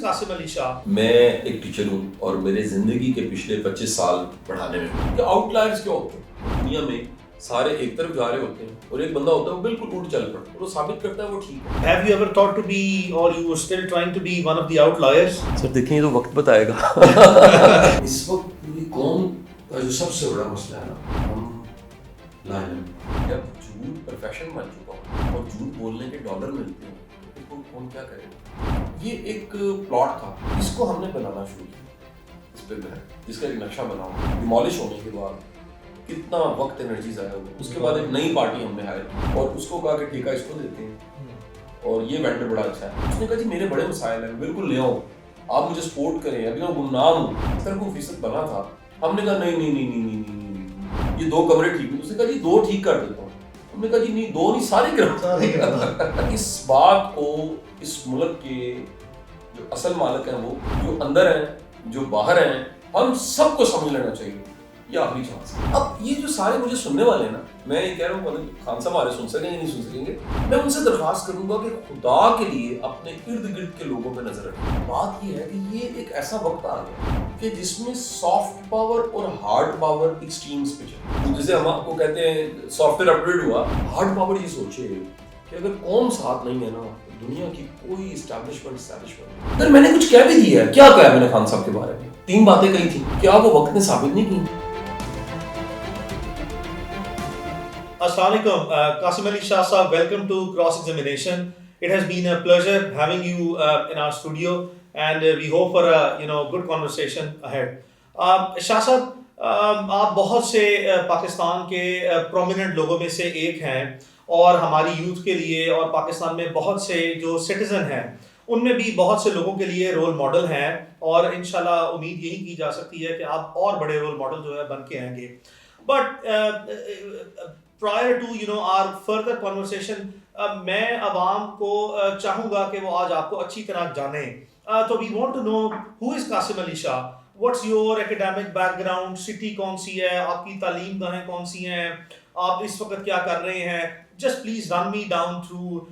Qasim Ali Shah? میں ایک teacher ہوں اور میرے زندگی کے پچھلے 25 سال پڑھانے میں ہوں کہ آؤٹ لائرز کیا ہوتے ہیں دنیا میں. سارے ایک طرف جا رہے ہوتے ہیں اور ایک بندہ ہوتا ہے وہ بالکل الٹ چل پڑتا ہے اور وہ ثابت کرتا ہے وہ ٹھیک ہے. Have you ever thought to be, or you were still trying to be one of the outliers? سر دیکھیں یہ تو وقت بتائے گا. اس وقت پوری قوم کا جو سب سے بڑا مسئلہ ہے نا ہم لائن جب جھوٹ پروفیشن بن چکا ہو اور جھوٹ بولنے کے ڈالر ملتے ہیں تو کون کیا کرے. یہ ایک پلاٹ تھا اس کو ہم نے بنانا شروع کیا. اس پہ گھر جس کا ایک نقشہ بنا ہوا ڈیمالش ہونے کے بعد کتنا وقت انرجی ضائع ہو گیا. اس کے بعد ایک نئی پارٹی ہم نے ہائر کی اور اس کو کہا کہ ٹھیکہ اس کو دیتے ہیں اور یہ وینڈر بڑا اچھا ہے. اس نے کہا جی میرے بڑے مسائل ہیں بالکل لے آؤ آپ مجھے سپورٹ کریں. ابھی میں گمنام ہوں سر کو فیصد بنا تھا. ہم نے کہا نہیں نہیں نہیں نہیں نہیں نہیں یہ 2 کمرے ٹھیک ہیں. اس نے کہا جی 2 ٹھیک کر دیتا ہوں. ہم نے کہا جی نہیں 2 نہیں سارے کرا. اس بات کو اس ملک کے جو اصل مالک ہیں وہ جو اندر ہیں جو باہر ہیں ہم سب کو سمجھ لینا چاہیے. یہ آخری چانس ہے. اب یہ جو سارے مجھے سننے والے ہیں نا میں یہ کہہ رہا ہوں خان صاحب ہمارے سن سکیں گے نہیں سن سکیں گے. میں ان سے درخواست کروں گا کہ خدا کے لیے اپنے ارد گرد کے لوگوں پہ نظر رکھیں. بات یہ ہے کہ یہ ایک ایسا وقت آ گیا کہ جس میں سافٹ پاور اور ہارڈ پاور ایکسٹریمز پہ چلے. جیسے ہم آپ کو کہتے ہیں سافٹ ویئر اپ گریڈ ہوا. ہارڈ پاور یہ سوچے کہ اگر قوم ساتھ نہیں ہے نا دنیا کی کوئی اسٹیبلشمنٹ. پھر میں نے کچھ کہہ بھی دیا ہے. کیا کہا میں نے خان صاحب کے بارے میں 3 باتیں کہی تھیں. کیا وہ وقت نے ثابت نہیں کی؟ Assalamu alaikum, Qasim Ali Shah sahab, welcome to Cross Examination. It has been a pleasure having you in our studio, and we hope for a good conversation ahead. Shah sahab, آپ بہت سے پاکستان کے پرومیننٹ لوگوں میں سے ایک ہیں اور ہماری یوتھ کے لیے اور پاکستان میں بہت سے جو سٹیزن ہیں ان میں بھی بہت سے لوگوں کے لیے رول ماڈل ہیں اور انشاءاللہ امید یہی کی جا سکتی ہے کہ آپ اور بڑے رول ماڈل جو ہے بن کے آئیں گے. But prior to our further conversation میں عوام کو چاہوں گا کہ وہ آج آپ کو اچھی طرح جانیں. تو we want to know who is Qasim Ali Shah, what's your academic background, city کون سی ہے, آپ کی تعلیم گاہیں کون سی ہیں, آپ اس وقت کیا کر رہے ہیں. just please run me down through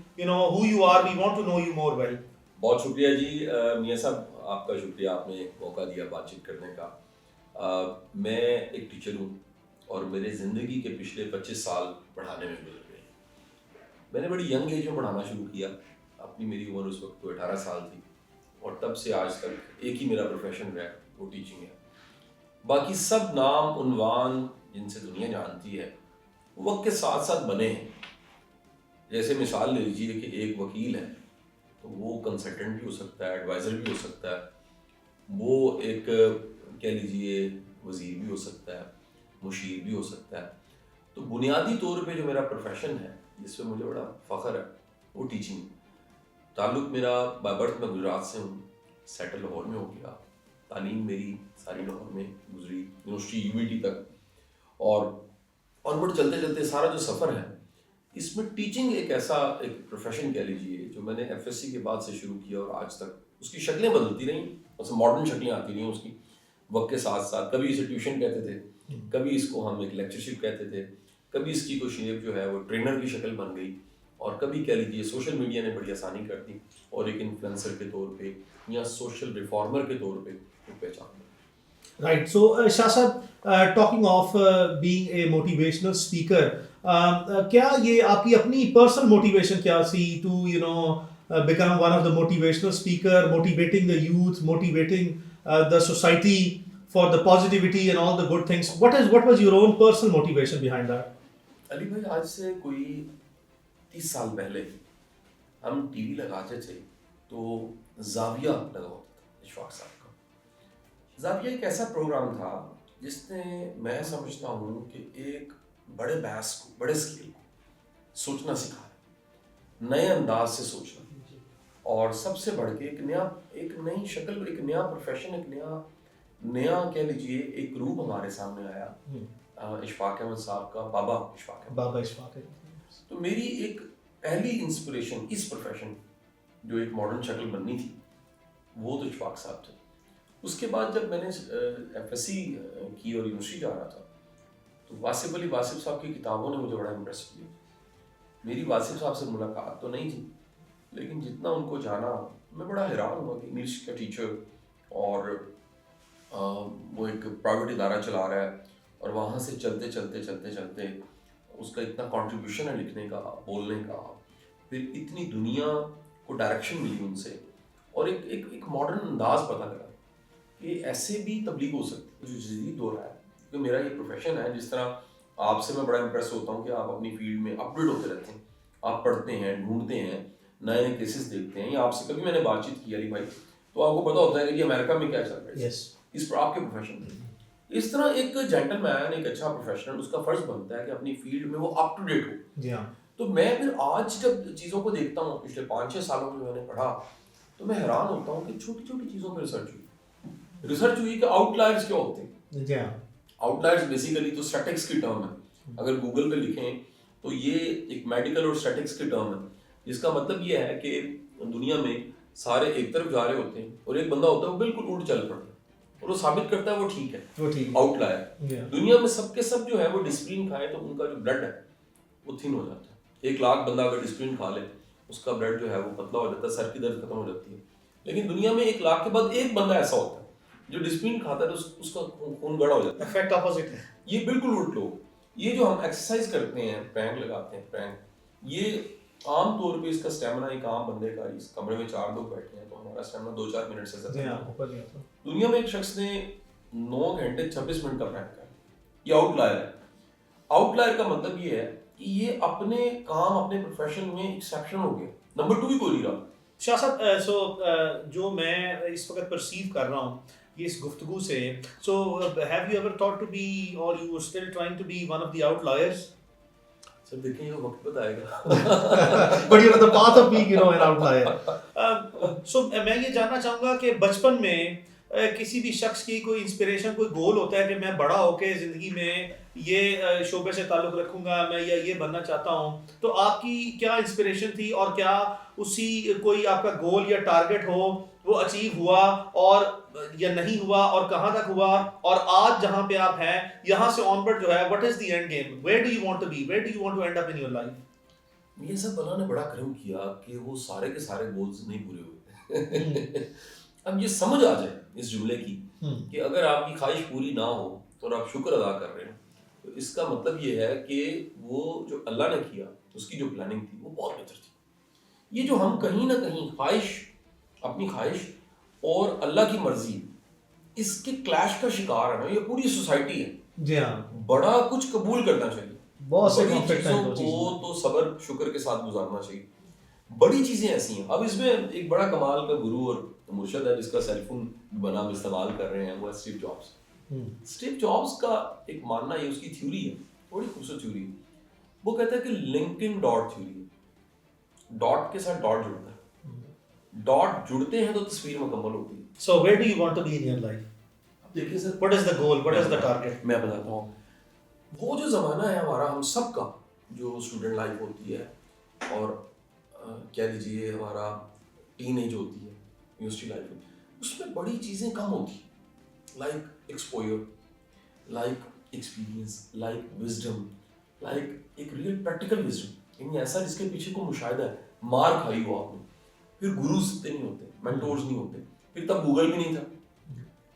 who you are. we want to know you more well. بہت شکریہ جی میاں صاحب آپ کا شکریہ آپ نے موقع دیا بات چیت کرنے کا. میں ایک ٹیچر ہوں اور میرے زندگی کے پچھلے 25 سال پڑھانے میں گزر گئے. میں نے بڑی ینگ ایج میں پڑھانا شروع کیا. اپنی میری عمر اس وقت 18 سال تھی اور تب سے آج تک ایک ہی میرا پروفیشن ہے وہ ٹیچنگ ہے. باقی سب نام عنوان جن سے دنیا جانتی ہے وقت کے ساتھ ساتھ بنے ہیں. جیسے مثال لے لیجیے کہ ایک وکیل ہے تو وہ کنسلٹنٹ بھی ہو سکتا ہے, ایڈوائزر بھی ہو سکتا ہے, وہ ایک کہہ لیجیے وزیر بھی ہو سکتا ہے, مشیر بھی ہو سکتا ہے. تو بنیادی طور پہ جو میرا پروفیشن ہے جس پہ مجھے بڑا فخر ہے وہ ٹیچنگ. تعلق میرا بائی برتھ میں گجرات سے ہوں, سیٹل لاہور میں ہو گیا. تعلیم میری ساری لاہور میں گزری یونیورسٹی UET تک اور آنورڈ چلتے چلتے سارا جو سفر ہے اس میں ٹیچنگ ایک ایسا ایک پروفیشن کہہ لیجیے جو میں نے FSC کے بعد سے شروع کیا اور آج تک اس کی شکلیں بدلتی رہیں, اسے ماڈرن شکلیں آتی رہیں اس کی وقت کے ساتھ ساتھ. کبھی اسے ٹیوشن کہتے تھے, کبھی اس کو ہم ایک لیکچرشپ کہتے تھے, کبھی اس کی کوئی شیپ جو ہے وہ ٹرینر کی شکل بن گئی اور کبھی کہہ لیجیے سوشل میڈیا نے بڑی آسانی کر دی اور ایک انفلوئنسر کے طور پہ یا سوشل ریفارمر کے طور پہ ایک پہچان. Right. So, Shah sahab, talking of being a motivational speaker, کیا یہ آپ کی اپنی personal motivation کیا سی to become one of the motivational speaker, motivating the youth, motivating the society for the positivity and all the good things? What was your own personal motivation behind that? علی بھائی آج سے کوئی 30 سال پہلے ہم T V لگاتے تھے تو زاویہ لگا ہوتا تھا اشفاق صاحب کا. زاویہ ایک ایسا پروگرام تھا جس نے میں سمجھتا ہوں کہ ایک بڑے بحث کو بڑے اسکیل کو سوچنا سکھایا, نئے انداز سے سوچنا, اور سب سے بڑھ کے ایک نئی شکل, ایک نیا پروفیشن, ایک نیا کہہ لیجیے ایک گروپ ہمارے سامنے آیا. اشفاق احمد صاحب کا بابا اشفاق. تو میری ایک پہلی انسپریشن اس پروفیشن جو ایک ماڈرن شکل بننی تھی وہ تو اشفاق صاحب تھے. اس کے بعد جب میں نے FSC کی اور یونیورسٹی جا رہا تھا تو واصف صاحب کی کتابوں نے مجھے بڑا امپریس کیا. میری واصف صاحب سے ملاقات تو نہیں تھی لیکن جتنا ان کو جانا میں بڑا حیران ہوا کہ انگلش کا ٹیچر اور وہ ایک پرائیویٹ ادارہ چلا رہا ہے اور وہاں سے چلتے چلتے اس کا اتنا کنٹریبیوشن ہے لکھنے کا, بولنے کا, پھر اتنی دنیا کو ڈائریکشن ملی ان سے, اور ایک ماڈرن انداز پتہ لگا کہ ایسے بھی تبلیغ ہو سکتی ہے جو جدید دور ہے. کیونکہ میرا یہ پروفیشن ہے, جس طرح آپ سے میں بڑا امپریس ہوتا ہوں کہ آپ اپنی فیلڈ میں اپ ڈیٹ ہوتے رہتے ہیں, آپ پڑھتے ہیں, ڈھونڈتے ہیں, نئے نئے کیسز دیکھتے ہیں. یا آپ سے کبھی میں نے بات چیت کی علی بھائی تو آپ کو پتا ہوتا ہے کہ امریکہ میں کیا چل رہا ہے, اس پر آپ کے پروفیشن میں. اس طرح ایک جینٹل مین, ایک اچھا پروفیشنل, اس کا فرض بنتا ہے کہ اپنی فیلڈ میں وہ اپ ٹو ڈیٹ ہو. جی ہاں. تو میں پھر آج جب چیزوں کو دیکھتا ہوں, پچھلے 5-6 سالوں میں میں نے پڑھا, تو میں حیران ہوتا ہوں کہ چھوٹی چھوٹی چیزوں پہ ریسرچ ہوئی کہ آؤٹ لائرز کیا ہوتے ہیں. جی ہاں. آؤٹ لائرز بیسیکلی تو اسٹیٹکس کی ٹرم ہے. اگر گوگل پہ لکھیں تو یہ ایک میڈیکل اور اسٹیٹکس کی ٹرم ہے, جس کا مطلب یہ ہے کہ دنیا میں سارے ایک طرف جا رہے ہوتے ہیں اور ایک بندہ ہوتا ہے وہ بالکل الٹ چل پڑتا ہے اور وہ ثابت کرتا ہے وہ ٹھیک ہے, آؤٹ لائر. دنیا میں سب کے سب جو ہے وہ ڈسپلین کھائے تو ان کا جو بلڈ ہے وہ تھن ہو جاتا ہے. 1 لاکھ بندہ اگر ڈسپلین کھا لے اس کا بلڈ جو ہے وہ پتلا ہو جاتا ہے, سر کی درد ختم ہو جاتی ہے. لیکن دنیا میں 1 لاکھ کے بعد ایک بندہ ایسا ہوتا ہے جو ڈسپلین کھاتا ہے تو اس کا خون گڑا ہو جاتا ہے. افیکٹ اپوزٹ ہے. یہ بالکل الٹ لوگ. یہ جو ہم ایکسرسائز کرتے ہیں, پرینک لگاتے ہیں, پرینک, یہ عام طور پہ اس کا اسٹیمنا ایک عام بندے کا, اس کمرے میں 4 لوگ بیٹھے ہیں تو ہمارا اسٹیمنا 2-4 منٹ سے زیادہ ہے. دنیا میں ایک شخص نے 9 گھنٹے 26 منٹ کا پرینک کیا. یہ آؤٹ لائر ہے. آؤٹ لائر کا مطلب یہ ہے کہ یہ اپنے کام, اپنے پروفیشن میں ایکسیپشن ہو گیا. نمبر 2 بھی کوئی نہیں رہا. شاہ صاحب, سو جو میں اس وقت پرسیو کر رہا ہوں یہ اس گفتگو سے, so have you ever thought to be or you still trying to be one of the outliers? Sir دیکھیں یہ وقت بتائے گا. But you are the path of being an outlier. So میں یہ جاننا چاہوں گا کہ بچپن میں کسی بھی شخص کی کوئی انسپریشن, کوئی گول ہوتا ہے کہ میں بڑا ہو کے زندگی میں یہ شعبے سے تعلق رکھوں گا, میں یہ بننا چاہتا ہوں. تو آپ کی کیا انسپریشن تھی اور کیا اسی کوئی آپ کا گول یا ٹارگٹ ہو وہ اچیو ہوا اور یا نہیں ہوا, اور کہاں تک ہوا, اور آج جہاں پہ آپ ہیں یہاں سے آن ورڈ جو ہے what is the end game, where do you want to be, where do you want to end up in your life? یہ سب اللہ نے بڑا کرم کیا کہ وہ سارے کے سارے گولز نہیں پورے ہوئے. اب یہ سمجھ آ جائے اس جملے کی کہ اگر آپ کی خواہش پوری نہ ہو تو اور آپ شکر ادا کر رہے ہیں, تو اس کا مطلب یہ ہے کہ وہ جو اللہ نے کیا اس کی جو پلاننگ تھی وہ بہت بہتر تھی. یہ جو ہم کہیں نہ کہیں خواہش, اپنی خواہش اور اللہ کی مرضی, اس کے کلیش کا شکار ہے نا, یہ پوری سوسائٹی ہے. جی ہاں. بڑا کچھ قبول کرنا چاہیے, بہت سے چیزوں کو تو صبر شکر کے ساتھ گزارنا چاہیے. بڑی چیزیں ایسی ہیں. اب اس میں ایک بڑا کمال کا گرو اور مرشد ہے جس کا سیل فون بنا ہم استعمال کر رہے ہیں, وہ ہے اسٹیو جابس. اسٹیو جابس کا ایک ماننا یہ, اس کی تھیوری ہے, بڑی خوبصورت تھیوری. وہ کہتا ہے کہ لنکن ڈاٹ تھیوری, ڈاٹ کے ساتھ ڈاٹ جڑتا ہے, ڈاٹ جڑتے ہیں تو تصویر مکمل ہوتی ہے. So where do you want to be in your life? اب دیکھیے سر, What is the goal? What is the target? میں بتاتا ہوں. وہ جو زمانہ ہے ہمارا, ہم سب کا جو اسٹوڈنٹ لائف ہوتی ہے اور کہہ لیجیے ہمارا ٹین ایج ہوتی ہے, یونیورسٹی لائف میں, اس میں بڑی چیزیں کم ہوتی ہیں. Like exposure, like experience, like wisdom, like ایک ریئل پریکٹیکل وزڈم, یعنی ایسا جس کے پیچھے کوئی مشاہدہ ہے, مار کھائی ہو آپ نے. پھر گروز اتنے نہیں ہوتے, مینٹورز نہیں ہوتے. پھر تب گوگل بھی نہیں تھا.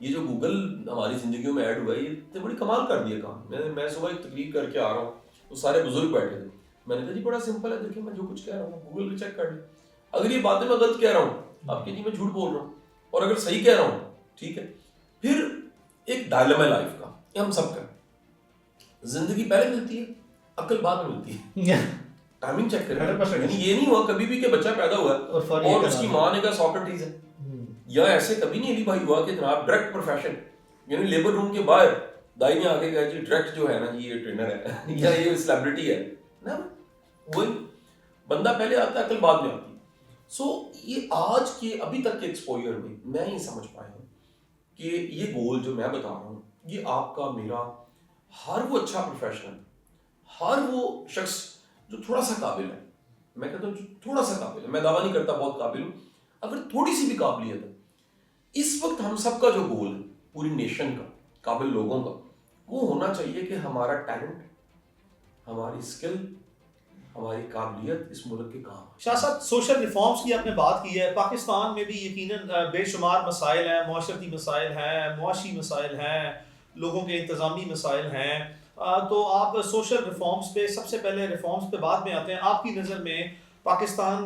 یہ جو گوگل ہماری زندگیوں میں ایڈ ہوا ہے, یہ اتنے بڑی کمال کر دیا کام. میں صبح ایک تقریر کر کے آ رہا ہوں, وہ سارے بزرگ بیٹھے تھے. میں نے کہا جی بڑا سمپل ہے, دیکھیں میں جو کچھ کہہ رہا ہوں گوگل پہ چیک کر لیں. اگر یہ باتیں میں غلط کہہ رہا ہوں آپ کے جی میں جھوٹ بول رہا ہوں, اور اگر صحیح کہہ رہا ہوں ٹھیک ہے. پھر ایک ڈائلما ہے لائف کا, یہ ہم سب کا. زندگی پہلے ملتی ہے, عقل بعد میں ملتی ہے. ٹائمنگ چیک کریں. یعنی یہ نہیں ہوا کبھی بھی کہ بچہ پیدا ہوا اور اس کی ماں نے کہا سوکریٹیز ہے, یا ایسے کبھی نہیں علی بھائی ہوا کہ جناب ڈائریکٹ پروفیشن, یعنی لیبر روم کے باہر دائی نے آگے کہا جی ڈائریکٹ جو ہے نا جی یہ ٹرینر ہے یا یہ سیلیبریٹی ہے نا. وہی بندہ پہلے آتا ہے, عقل بعد میں آتی ہے. سو یہ آج کے ابھی تک کے ایکسپوئر میں یہ سمجھ پایا ہوں کہ یہ گول جو میں بتا رہا ہوں, یہ آپ کا, میرا, ہر وہ اچھا پروفیشنل, ہر وہ شخص جو تھوڑا سا قابل ہے, میں کہتا ہوں جو تھوڑا سا قابل ہے, میں دعویٰ نہیں کرتا بہت قابل ہوں, اگر تھوڑی سی بھی قابلیت ہے, اس وقت ہم سب کا جو گول ہے پوری نیشن کا, قابل لوگوں کا, وہ ہونا چاہیے کہ ہمارا ٹیلنٹ, ہماری اسکل, ہماری قابلیت اس ملک کے کام. شاہ صاحب سوشل ریفارمز کی آپ نے بات کی ہے. پاکستان میں بھی یقیناً بے شمار مسائل ہیں, معاشرتی مسائل ہیں, معاشی مسائل ہیں, لوگوں کے انتظامی مسائل ہیں. تو آپ سوشل ریفارمز پہ سب سے پہلے ریفارمز پہ بعد میں آتے ہیں. آپ کی نظر میں پاکستان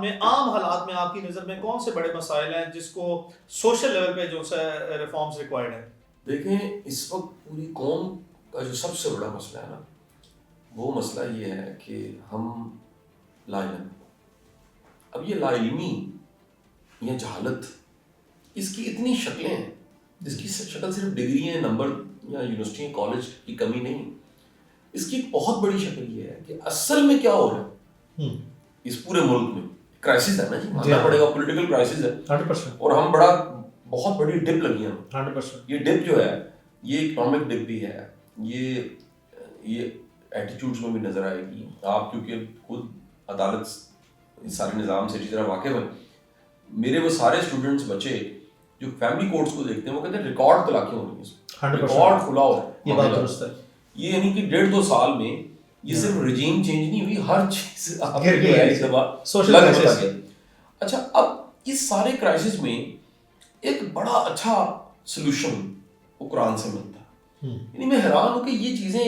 میں عام حالات میں آپ کی نظر میں کون سے بڑے مسائل ہیں جس کو سوشل لیول پہ جو ریفارمز ریکوائرڈ ہیں؟ دیکھیں اس وقت پوری قوم کا جو سب سے بڑا مسئلہ ہے نا, وہ مسئلہ یہ ہے کہ ہم لا علم. اب یہ لا علمی یا جہالت, اس کی اتنی شکلیں ہیں. اس کی شکل صرف ڈگری ہیں, نمبر یا یونیورسٹی کالج کی کمی نہیں. اس کی ایک بہت بڑی شکل یہ ہے کہ اصل میں کیا ہو رہا ہے اس پورے ملک میں. کرائسس ہے نا جی, ماننا پڑے گا, پولیٹیکل کرائسس ہے 100%. اور ہم بہت بڑی ڈپ لگی ہے 100%. یہ ڈپ جو ہے یہ اکنامک ڈپ بھی ہے, یہ ایٹیٹیوڈز میں بھی نظر آئے گی. آپ کیونکہ خود عدالت اس سارے نظام سے اچھی طرح واقف ہیں. میرے وہ سارے اسٹوڈنٹس بچے جو فیملی کورٹس کو دیکھتے ہیں وہ کہتے ہیں ریکارڈ طلاقیں ہو رہی ہیں, ریکارڈ کھلا ہو رہا ہے. یہ بات درست ہے. یہ یعنی کہ 1.5-2 سال میں یہ صرف رجیم چینج نہیں ہوئی, ہر چیز سوشل. اچھا, اب اس سارے کرائسس میں ایک بڑا اچھا سلوشن وہ قرآن سے ملتا ہے. یعنی میں حیران ہوں کہ یہ چیزیں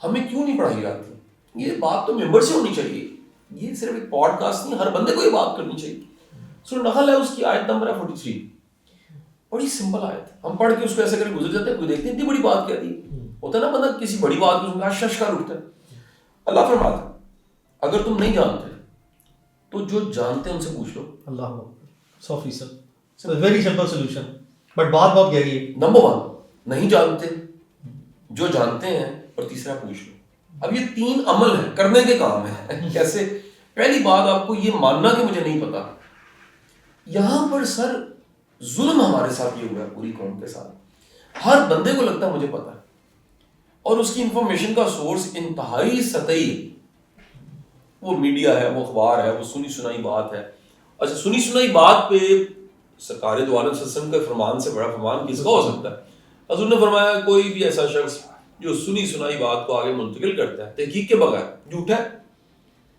ہمیں کیوں نہیں پڑھائی جاتی. یہ بات تو ممبر سے ہونی چاہیے, یہ صرف ایک پوڈ کاسٹ نہیں, ہر بندے کو یہ بات کرنی چاہیے. سورہ نحل ہے, اس کی آیت نمبر ہے 43. بڑی سمپل آیت, ہم پڑھ کے اس کو ایسے کر گزر جاتے ہیں, کوئی دیکھتے ہیں اتنی بڑی بات کیا تھی. ہوتا ہے نا بندہ کسی بڑی بات کو سنتا ہے شش کا رکتا ہے. اللہ فرماتا ہے اگر تم نہیں جانتے تو جو جانتے ہیں ان سے پوچھ لو. اللہ 100%. ویری سمپل سولوشن, بٹ بات بہت گہری ہے. نمبر 1 نہیں جانتے, جو جانتے ہیں, اور تیسرا پوچھ لو. اب یہ 3 عمل ہیں, کرنے کے کام ہیں. کیسے؟ پہلی بات آپ کو یہ ماننا کہ مجھے نہیں پتا. یہاں پر سر ظلم ہمارے ساتھ یہ ہوا ہے, پوری قوم کے ساتھ. ہر بندے کو لگتا ہے مجھے پتا ہے, اور اس کی انفارمیشن کا سورس انتہائی سطحی, وہ میڈیا ہے, وہ اخبار ہے, وہ سنی سنائی بات ہے. اچھا, سنی سنائی بات پہ سرکار دو عالم وسلم کے فرمان سے بڑا فرمان کس کا ہو سکتا ہے؟ حضور نے فرمایا کوئی بھی ایسا شخص جو سنی سنائی بات کو آگے منتقل کرتا ہے تحقیق کے بغیر, جھوٹا ہے.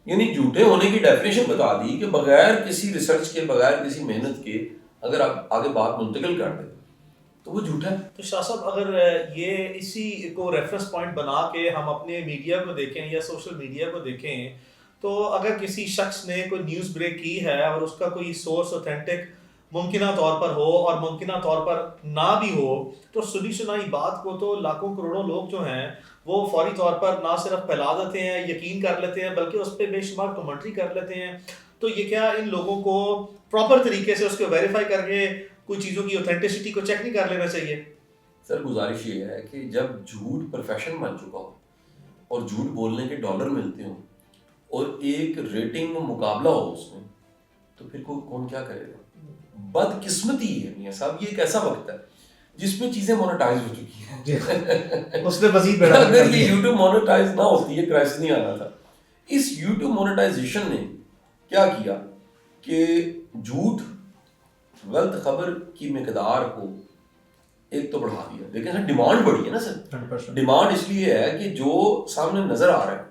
یعنی جھوٹے ہونے کی ڈیفینیشن بتا دی کہ بغیر کسی ریسرچ کے, بغیر کسی محنت کے اگر آپ آگے بات منتقل کر دیں تو وہ جھوٹا ہے. تو شاہ صاحب اگر یہ اسی کو ریفرنس پوائنٹ بنا کے ہم اپنے میڈیا کو دیکھیں یا سوشل میڈیا کو دیکھیں, تو اگر کسی شخص نے کوئی نیوز بریک کی ہے اور اس کا کوئی سورس اوتھینٹک ممکنہ طور پر ہو اور ممکنہ طور پر نہ بھی ہو, تو سنی سنائی بات کو تو لاکھوں کروڑوں لوگ جو ہیں وہ فوری طور پر نہ صرف پھیلا دیتے ہیں, یقین کر لیتے ہیں, بلکہ اس پہ بے شمار کمنٹری کر لیتے ہیں. تو یہ کیا ان لوگوں کو پراپر طریقے سے اس کو ویریفائی کر کے کوئی چیزوں کی اوتھینٹسٹی کو چیک نہیں کر لینا چاہیے؟ سر گزارش یہ ہے کہ جب جھوٹ پروفیشن بن چکا ہو اور جھوٹ بولنے کے ڈالر ملتے ہوں اور ایک ریٹنگ مقابلہ ہو اس میں, تو پھر کون کیا کرے گا؟ بدقسمتی ہے میاں صاحب, یہ ایک ایسا وقت ہے جس میں چیزیں مونیٹائز ہو چکی ہیں. اس نے مزید بڑھا اگر یہ یوٹیوب مونیٹائز نہ ہوتی یہ کرائسس نہیں آنا تھا. اس یوٹیوب مونیٹائزیشن نے کیا کیا کہ جھوٹ غلط خبر کی مقدار کو ایک تو بڑھا دیا. لیکن سر ڈیمانڈ بڑھی ہے نا سر. ڈیمانڈ اس لیے ہے کہ جو سامنے نظر آ رہا ہے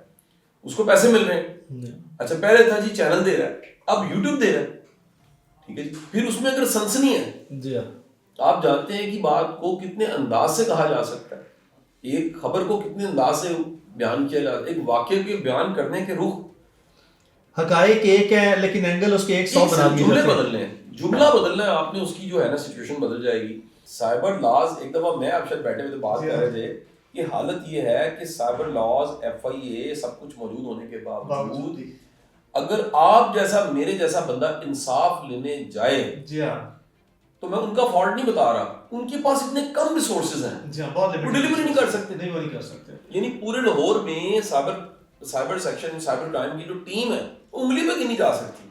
اس کو پیسے مل رہے ہیں. اچھا پہلے تھا جی چینل دے رہا ہے, اب یوٹیوب دے رہا ہے, ٹھیک ہے جی. پھر اس میں اگر سنسنی ہے, جی آپ جانتے ہیں کہ بات کو کتنے انداز سے کہا جا سکتا ہے, ایک خبر کو کتنے انداز سے بیان کیا جاتا ہے, ایک واقعے کے بیان کرنے کے رخ, حقائق ایک ہے لیکن اینگل اس کے 100 بنا دیے جملے بدلنے ہیں, جملہ بدلنا ہے آپ نے, اس کی جو ہے نا سچویشن بدل جائے گی. سائبر لاز, ایک دفعہ میں آپ شاید بیٹھے ہوئے تو بات کر رہے تھے کہ حالت یہ ہے کہ سائبر لاز, FIA سب کچھ موجود ہونے کے باوجود اگر آپ جیسا میرے جیسا بندہ انصاف لینے جائے, جی ہاں, تو میں ان کا فالٹ نہیں بتا رہا, ان کے پاس اتنے کم ریسورسز ہیں وہ ڈیلیوری نہیں کر سکتے. یعنی پورے لاہور میں سائبر سیکشن, سائبر کرائم کی جو ٹیم ہے انگلی پہ گنی جا سکتی.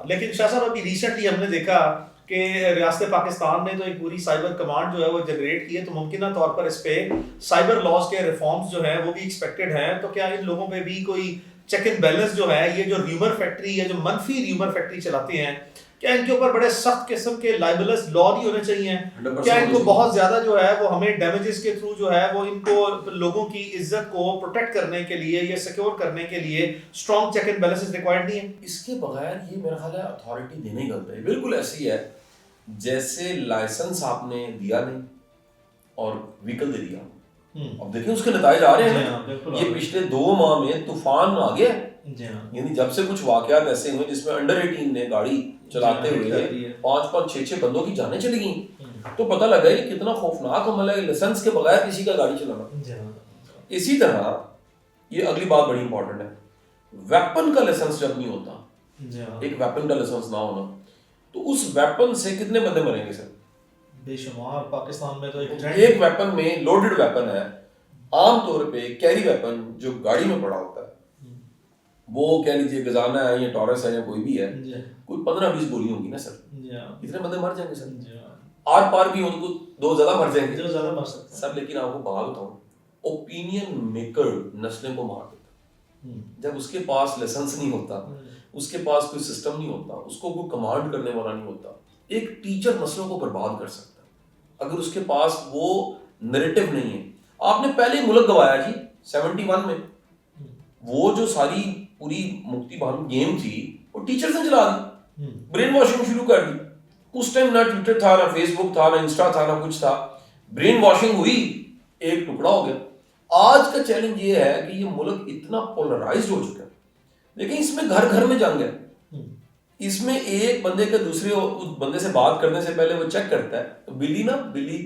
لیکن شاہ صاحب ابھی ریسنٹلی ہم نے دیکھا کہ ریاست پاکستان نے تو ایک پوری سائبر کمانڈ جو ہے وہ جنریٹ کی ہے, تو ممکنہ طور پر اس پہ سائبر لاز کے ریفارمز جو ہیں وہ بھی ایکسپیکٹڈ ہیں. تو کیا ان لوگوں پہ بھی کوئی چیک اینڈ بیلنس جو ہے, یہ جو ریومر فیکٹری یا جو منفی ریومر فیکٹری چلاتے ہیں, کیا ان کے اوپر بڑے سخت قسم کے لائبلس لا نہیں ہونے چاہیے؟ 100% کیا ان کو بہت زیادہ جو ہے وہ ہمیں ڈیمیجز کے تھرو جو ہے وہ ان کو لوگوں کی عزت کو پروٹیکٹ کرنے کے لیے یا سیکیور کرنے کے لیے strong check and balances required نہیں ہے؟ اس کے بغیر یہ میرا خیال ہے اتھارٹی دینا ہی غلط ہے. بالکل ایسی ہے جیسے لائسنس آپ نے دیا نہیں اور وہیکل دے دیا. اب دیکھیں اس کے نتائج آ رہے ہیں. یہ پچھلے 2 ماہ میں طوفان آ گیا. یعنی جب سے کچھ واقعات ایسے ہوئے جس میں انڈر 18 نے گاڑی چلاتے ہوئے 5-5 6-6 بندوں کی جانیں چلی گئیں, تو پتہ لگا یہ کتنا خوفناک عمل ہے لائسنس کے بغیر کسی کا گاڑی چلانا. اسی طرح یہ اگلی بات بڑی امپورٹنٹ ہے, ویپن کا لائسنس جب نہیں ہوتا, ایک ویپن کا لائسنس نہ ہونا, تو اس ویپن سے کتنے بندے مریں گے سر؟ بے شمار. پاکستان میں تو ایک ویپن میں لوڈڈ ویپن ہے, عام طور پہ کیری ویپن جو گاڑی میں پڑا ہوتا ہے وہ کہہ لیجیے گزانہ ہے یا ٹورس ہے یا کوئی بھی ہے, کوئی 15-20 گولی ہوں گی نا سر, اتنے بندے مر جائیں گے سر. آر پار بھی ان کو 2 زیادہ مر جائیں گے سر. لیکن آپ کو بات بتاؤں, اوپینین میکر نسلیں کو مار دیتا. جب اس کے پاس لائسنس نہیں ہوتا, اس کے پاس کوئی سسٹم نہیں ہوتا, اس کو کوئی کمانڈ کرنے والا نہیں ہوتا, ایک ٹیچر نسلوں کو برباد کر سکتا ہے اگر اس کے پاس وہ نریٹو نہیں ہے. آپ نے پہلے ملک گوایا جی 71 میں, وہ جو ساری پوری مکتی بہن گیم تھی وہ ٹیچرز نے چلا دی, برین واشنگ شروع کر دی. اس ٹائم نہ ٹویٹر تھا, نہ فیس بک تھا, نہ انسٹا تھا, نہ کچھ تھا. برین واشنگ ہوئی, ایک ٹکڑا ہو گیا. آج کا چیلنج یہ ہے کہ یہ ملک اتنا پولرائزڈ ہو چکا ہے, لیکن اس میں گھر گھر میں جنگ ہے. اس میں ایک بندے کا دوسرے بندے سے بات کرنے سے پہلے وہ چیک کرتا ہے. بلی نا, بلی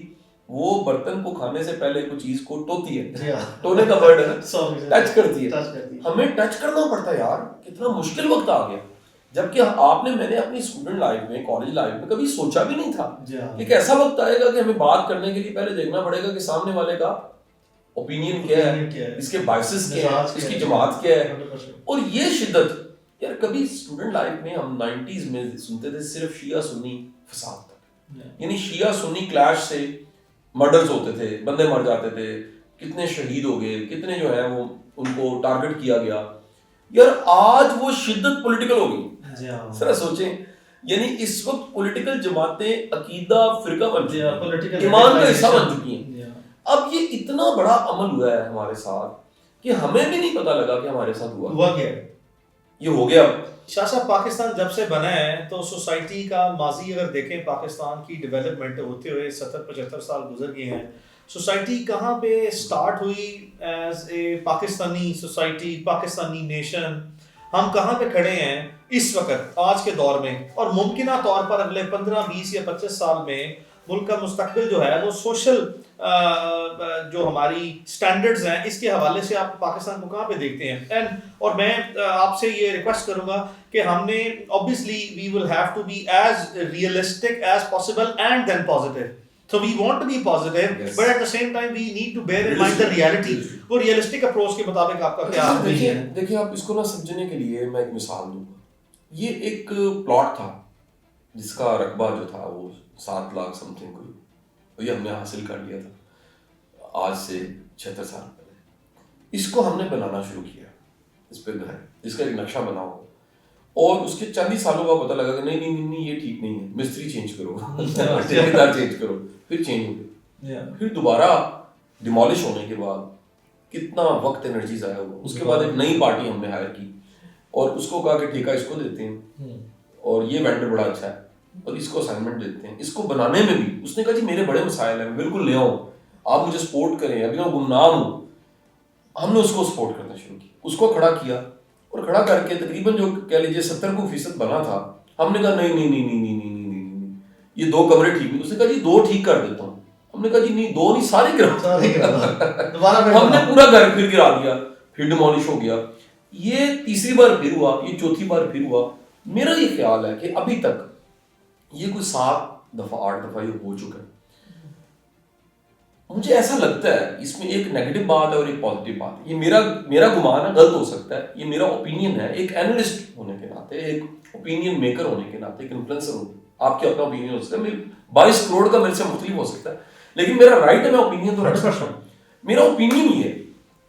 وہ برتن کو کھانے سے پہلے کوئی چیز کو ٹوتی ہے, ٹونے کا ورڈ ہے, ٹچ کرتی ہے. ہمیں ٹچ کرنا پڑتا ہے یار, کتنا مشکل وقت آ گیا. جبکہ آپ نے, میں نے اپنی اسٹوڈنٹ لائف میں, کالج لائف میں کبھی سوچا بھی نہیں تھا کہ ایک ایسا وقت آئے گا کہ ہمیں بات کرنے کے لیے پہلے دیکھنا پڑے گا کہ سامنے والے کا اوپینین کیا ہے, اس کے بائسز کیا ہے, اس کی جماعت کیا ہے. اور یہ شدت یار, کبھی اسٹوڈنٹ لائف میں ہم 90s میں سنتے تھے صرف شیعہ سنی فساد تک, یعنی شیعہ سنی کلیش سے مرڈرز ہوتے تھے, بندے مر جاتے تھے, کتنے شہید ہو گئے, کتنے جو ہے وہ ان کو ٹارگٹ کیا گیا. یار آج وہ شدت پولیٹیکل ہو گئی. ذرا سوچیں, یعنی اس وقت پولیٹیکل جماعتیں عقیدہ فرقہ بن چکی ہیں, ایمان کا حصہ بن چکی ہیں. اب یہ اتنا بڑا عمل ہوا ہے ہمارے ساتھ کہ ہمیں بھی نہیں پتا لگا کہ ہمارے ساتھ ہوا کیا. یہ ہو گیا. شاہ صاحب, پاکستان جب سے بنا ہے تو سوسائٹی کا ماضی اگر دیکھیں, پاکستان کی ڈیولپمنٹ ہوتے ہوئے 70-75 سال گزر گئے ہیں. سوسائٹی کہاں پہ سٹارٹ ہوئی as a Pakistani society, Pakistani nation, ہم کہاں پہ کھڑے ہیں اس وقت آج کے دور میں, اور ممکنہ طور پر اگلے 15-20 یا 25 سال میں ملک کا مستقبل جو ہے وہ سوشل جو ہماری سٹینڈرڈز ہیں اس کے حوالے سے آپ پاکستان کو کہاں پہ دیکھتے ہیں؟ اور میں آپ سے یہ ریکویسٹ کروں گا کہ ہم نے obviously we will have to be as realistic as possible and then positive. So we want to be positive, yes, but at the same time we need to bear in mind the reality. وہ realistic approach کے مطابق آپ کا کیا ہے؟ دیکھیں آپ اس کو نہ سمجھنے کے لیے میں ایک مثال دوں گا. یہ ایک پلاٹ تھا جس کا رقبہ جو تھا وہ 7 لاکھ سم تھنگ کوئی, یہ ہم نے حاصل کر لیا تھا آج سے 76 سال پہلے. اس کو ہم نے بنانا شروع کیا, اس پہ گھر, اس کا ایک نقشہ بناؤ, اور اس کے چند ہی سالوں کا پتہ لگا کہ نہیں یہ ٹھیک نہیں ہے, مستری چینج کرو, ٹھیکیدار چینج کرو, پھر چینج ہو گئی, پھر دوبارہ ڈیمالش ہونے کے بعد کتنا وقت انرجی ضائع ہوا. اس کے بعد ایک نئی پارٹی ہم نے ہائر کی اور اس کو کہا کہ ٹھیکہ اس کو دیتے ہیں اور یہ وینڈر بڑا اچھا ہے اور اس کو اسائنمنٹ دیتے ہیں. اس کو بنانے میں بھی اس نے کہا جی میرے بڑے مسائل ہیں, میں بالکل لے آؤں, آپ مجھے سپورٹ کریں, ابھی میں گمنام ہوں. ہم نے اس کو سپورٹ کرنا شروع کیا, اس کو کھڑا کیا, اور کھڑا کر کے تقریباً جو کہہ لیجیے 70% بنا تھا. ہم نے کہا نہیں یہ 2 کمرے ٹھیک نہیں. اس نے کہا جی 2 ٹھیک کر دیتا ہوں. ہم نے کہا جی نہیں 2 نہیں, سارے گرا. ہم نے پورا گھر پھر گرا دیا, پھر ڈیمالش ہو گیا. یہ تیسری بار پھر ہوا, یہ چوتھی بار پھر ہوا. میرا یہ خیال ہے کہ ابھی تک یہ کوئی 7 دفعہ 8 دفعہ یہ ہو چکا ہے. مجھے ایسا لگتا ہے اس میں ایک نیگیٹو بات ہے اور ایک پازیٹیو بات ہے. یہ میرا گمان ہے, غلط ہو سکتا ہے, یہ میرا اوپینین ہے. ایک اینالسٹ ہونے کے ناطے, ایک اوپینین میکر ہونے کے ناطے, ایک انفلوئنسر ہونے, آپ کے اپنا اوپینین ہو سکتا ہے, 22 کروڑ کا میرے سے مختلف ہو سکتا ہے, لیکن میرا رائٹ ہے, میں اوپینین تو رکھ سکتا ہوں. میرا اوپینین یہ ہے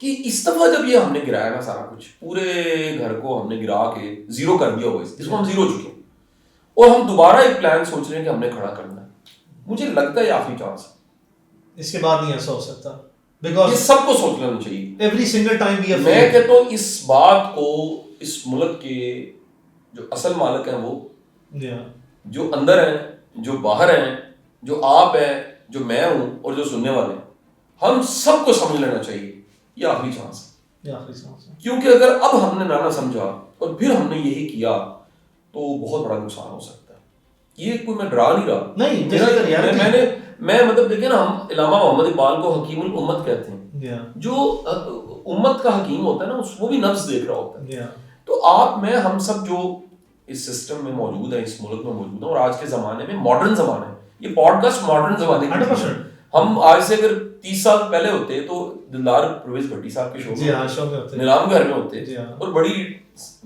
کہ اس دفعہ جب یہ ہم نے گرایا نا سارا کچھ, پورے گھر کو ہم نے گرا کے زیرو کر دیا ہوا, اس کو ہم زیرو چکے. اور ہم دوبارہ ایک پلان سوچ رہے ہیں کہ ہم نے کھڑا کرنا ہے. مجھے لگتا ہے یہ آخری چانس ہے, اس کے بعد نہیں ایسا ہو سکتا. یہ بیکاز سب کو سوچ لینا چاہیے. ایوری سنگل ٹائم میں کہتا ہوں اس بات کو اس ملک کے جو اصل مالک ہیں, وہ جو اندر ہیں, جو باہر ہیں, جو آپ ہیں, جو میں ہوں, اور جو سننے والے ہیں, ہم سب کو سمجھ لینا چاہیے یہ آخری چانس ہے. کیونکہ اگر اب ہم نے نہ سمجھا اور پھر ہم نے یہی کیا تو بہت بڑا نقصان ہو سکتا ہے. یہ کوئی میں ڈرا نہیں رہا, نہیں, میں مطلب دیکھیں نا, ہم علامہ محمد اقبال کو حکیم الامت کہتے ہیں. جو امت کا حکیم ہوتا ہے نا, وہ بھی نفس دیکھ رہا ہوتا ہے. تو آپ میں ہم سب جو اس سسٹم میں موجود ہیں, اس ملک میں موجود ہیں, اور آج کے زمانے میں ماڈرن زمانے, یہ پوڈ کاسٹ ماڈرن زمانے کی, ہم آج سے اگر 30 سال پہلے ہوتے تو دلدار پرویز بھٹی صاحب کے شو میں نیلام گھر میں ہوتے اور بڑی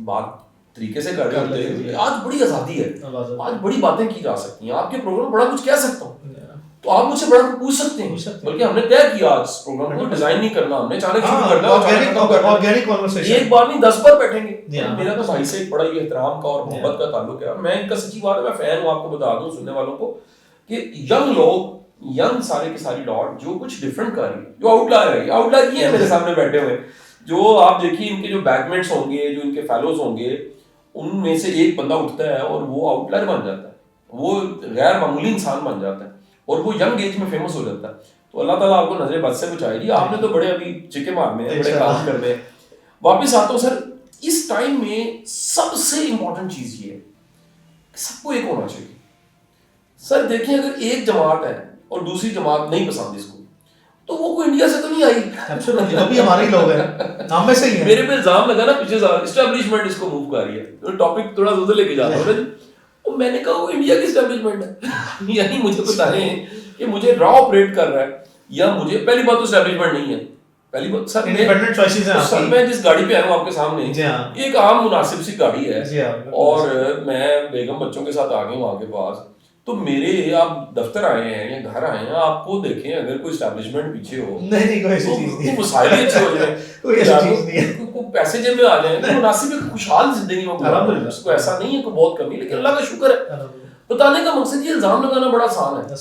بات طریقے سے کر رہے ہوتے. آج بڑی آزادی ہے, آج بڑی باتیں کی جا سکتی ہیں. آپ کے پروگرام بڑا کچھ کہہ سکتا ہوں, تو آپ مجھ سے بڑا پوچھ سکتے ہیں. بلکہ ہم نے طے کیا آج اس پروگرام کو ڈیزائن نہیں کرنا, ہم نے اچانک شروع کرنا, ایک بار نہیں 10 بار بیٹھیں گے. میرا تو بھائی سے ایک بڑا یہ احترام کا اور محبت کا تعلق ہے. میں ان کا سچی بات ہے, میں فین ہوں, آپ کو بتا دوں سننے والوں کو, کہ ینگ لوگ, ینگ سارے کی ساری لاٹ جو کچھ ڈفرنٹ کر رہی ہے, جو آؤٹ لائر ہے, آؤٹ لائر یہ ہے میرے سامنے بیٹھے ہوئے, جو آپ دیکھیے ان کے جو بیک میٹس ہوں گے, جو ان کے فیلوز ہوں گے, ان میں سے ایک بندہ اٹھتا ہے اور وہ آؤٹ لائر بن جاتا ہے, وہ غیر معمولی انسان بن جاتا ہے, اور وہ ینگ ایج میں فیمس ہو جاتا ہے. تو اللہ تعالیٰ آپ کو نظر بد سے بچائے گی. آپ نے تو بڑے ابھی چکے مارنے ہیں, بڑے کام کرنے ہیں. واپس آتا ہوں سر, اس ٹائم میں سب سے امپورٹنٹ چیز یہ ہے کہ سب کو ایک ہونا چاہیے. سر دیکھیں, اگر ایک جماعت ہے اور دوسری جماعت نہیں پسند اس کو, تو وہ کوئی انڈیا سے تو نہیں آئی, ابھی ہمارے لوگ ہیں, ہم میں سے ہی ہیں. میرے پہ الزام لگا نا پچھلے سال, اسٹیبلشمنٹ اس کو موو کر رہی ہے. ٹاپک تھوڑا ادھر لے کے جاتا ہوں. اور میں نے کہا وہ انڈیا کی اسٹیبلشمنٹ ہے, یعنی مجھے بتائیں کہ مجھے را آپریٹ کر رہا ہے, یا مجھے پہلی بات تو اسٹیبلشمنٹ نہیں ہے. پہلی بات سر, انڈیپینڈنٹ چوائسز ہیں. سر میں جس گاڑی پہ آیا ہوں آپ کے سامنے, ایک عام مناسب سی گاڑی ہے, اور میں بیگم بچوں کے ساتھ آ گئی وہاں کے پاس. تو میرے آپ دفتر آئے ہیں یا گھر آئے ہیں, آپ کو دیکھیں اگر کوئی اسٹیبلشمنٹ پیچھے ہو, نہیں کوئی ایسی چیز نہیں, مسائل اچھے ہو جائیں, کوئی ایسی چیز نہیں ہے, کوئی پیسے جیب میں آ جائیں, مناسب ایک خوشحال زندگی میں گزارنا. اس کو ایسا نہیں ہے کوئی بہت کمی, لیکن اللہ کا شکر ہے. بتانے کا مقصد یہ الزام لگانا بڑا آسان ہے,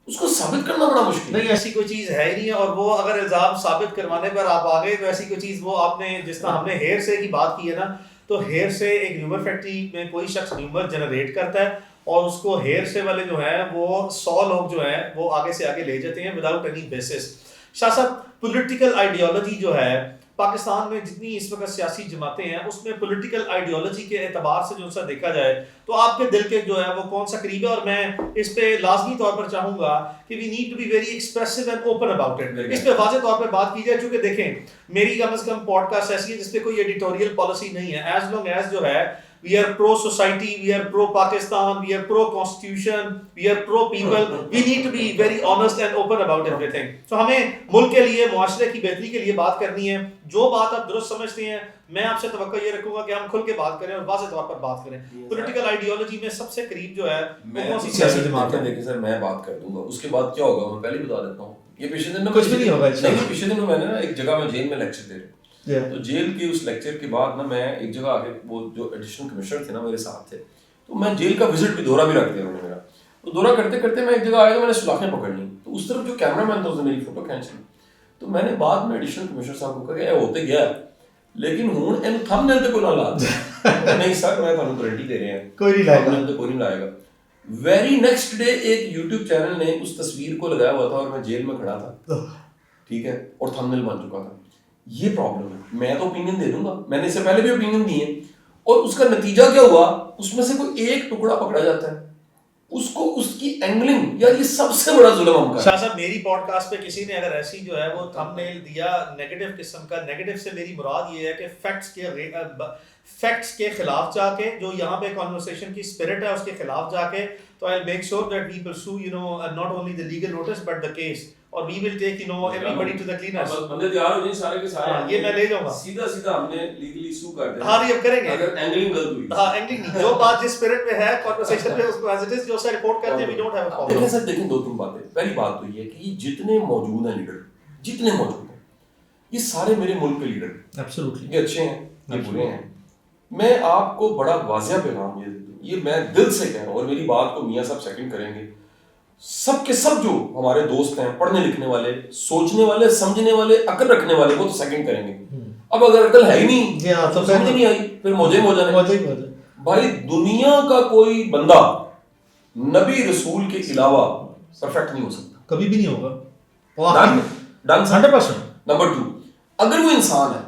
اس کو ثابت کرنا بڑا مشکل نہیں. ایسی کوئی چیز ہے ہی نہیں ہے, اور وہ اگر الزام ثابت کروانے پر آپ آ گئے تو ایسی کوئی چیز, وہ آپ نے جس طرح ہم نے ہیئر سے کی بات کی ہے نا, تو ہیئر سے ایک ریومر فیکٹری میں کوئی شخص ریومر جنریٹ کرتا ہے, اور اس کو ہیئر سے والے جو ہیں وہ 100 لوگ جو ہیں وہ آگے سے آگے لے جاتے ہیں وداؤٹ اینی بیسس. شاہ صاحب, پولیٹیکل آئیڈیالوجی جو ہے پاکستان میں جتنی اس وقت سیاسی جماعتیں ہیں, اس میں پولیٹیکل آئیڈیالوجی کے اعتبار سے جو سا دیکھا جائے تو آپ کے دل کے جو ہے وہ کون سا قریب ہے؟ اور میں اس پہ لازمی طور پر چاہوں گا کہ we need to be very expressive and open about it. اس پہ واضح طور پہ بات کی جائے, چونکہ دیکھیں میری کم از کم پوڈ کاسٹ ایسی ہے جس پہ کوئی ایڈیٹوریل پالیسی نہیں ہے. ایز لانگ ایز جو ہے we are pro society, we are pro Pakistan, we are pro constitution, we are pro people, we need to be very honest and open about everything. So ہمیں ملک کے لیے, معاشرے کی بہتری کے لیے بات کرنی ہے. جو بات آپ درست سمجھتے ہیں, میں آپ سے توقع یہ رکھوں گا کہ ہم کھل کے بات کریں اور واضح طور پر بات کریں. پولیٹیکل آئیڈیالوجی میں سب سے قریب جو ہے وہ کون سی سیاسی جماعت ہے؟ دیکھیں سر, میں بات کر دوں گا, اس کے بعد کیا ہوگا میں پہلے بتا دیتا ہوں. یہ پچھلے دن کچھ بھی نہیں ہوگا. پچھلے دن میں نے نا ایک جگہ میں جیل میں لیکچر دے رہا ہوں, تو جیل کے اس لیکچر کے بعد نا میں ایک جگہ آگے, وہ جو ایڈیشنل کمشنر تھے نا میرے ساتھ تھے, تو میں جیل کا وزٹ بھی دورہ بھی رکھ دیا انہوں نے میرا. تو دورہ کرتے کرتے میں ایک جگہ آیا تو میں نے سلاخیں پکڑ لی, تو اس طرف جو کیمرہ مین تھا اس نے میری فوٹو کھینچ لی. تو میں نے بعد میں ایڈیشنل کمشنر صاحب کو کہا کہ ہوتے گیا لیکن ہوں ان تھم نیل تے کوئی نہ لا دے. نہیں سر میں تھانوں گارنٹی دے رہے ہیں کوئی نہیں لائے گا, کوئی نہیں لائے گا. ویری نیکسٹ ڈے ایک یوٹیوب چینل نے اس تصویر کو لگایا ہوا تھا اور میں جیل میں کھڑا تھا, ٹھیک ہے, اور تھم نیل بن چکا تھا. یہ پرابلم ہے. میں تو اوپینین دے دوں گا, میں نے اس سے پہلے بھی اوپینین دی ہے, اور اس کا نتیجہ کیا ہوا, اس میں سے کوئی ایک ٹکڑا پکڑا جاتا ہے, اس کو اس کی اینگلنگ, یار یہ سب سے بڑا ظلم ہم کا. شاہ صاحب میری پوڈ کاسٹ پہ کسی نے اگر ایسی جو ہے وہ تھم نیل دیا نیگیٹو قسم کا, نیگیٹو سے میری مراد یہ ہے کہ فیکٹس کے خلاف جا کے, جو یہاں پہ کانورسیشن کی اسپرٹ ہے اس کے خلاف جا کے, تو I'll make sure that we pursue not only the legal notice but the case, اور we will take everybody to the cleaners. بندے تیار ہو جائیں سارے کے سارے, یہ میں لے جاؤں گا سیدھا سیدھا ہم نے لیگلی سو کر دیں. ہاں یہ کریں گے اگر اینگلنگ غلط ہوئی. ہاں اینگلنگ نہیں, جو بات جس اسپرٹ میں ہے کانورسیشن میں اس کو ایز اٹ از جو سا رپورٹ کرتے ہیں we don't have a problem. دیکھیں سر, دیکھیں دو تین باتیں. پہلی بات تو یہ کہ یہ جتنے موجود ہیں لیڈر, جتنے موجود ہیں, یہ سارے میرے ملک کے لیڈر ہیں. ایبسولوٹلی یہ اچھے ہیں, یہ برے ہیں. میں آپ کو بڑا واضح پیغام یہ دے دوں یہ میں دل سے کہہ رہا ہوں, اور میری بات کو میاں صاحب سیکنڈ کریں گے, سب کے سب جو ہمارے دوست ہیں پڑھنے لکھنے والے, سوچنے والے, سمجھنے والے, عقل رکھنے والے, وہ تو سیکنڈ کریں گے. اب اگر عقل ہے ہی نہیں, تو سمجھ نہیں آئی, پھر موجے نہیں. بھائی دنیا کا کوئی بندہ نبی رسول کے علاوہ پرفیکٹ نہیں ہو سکتا, کبھی بھی نہیں ہوگا. ڈن 100%. نمبر 2, اگر وہ انسان ہے,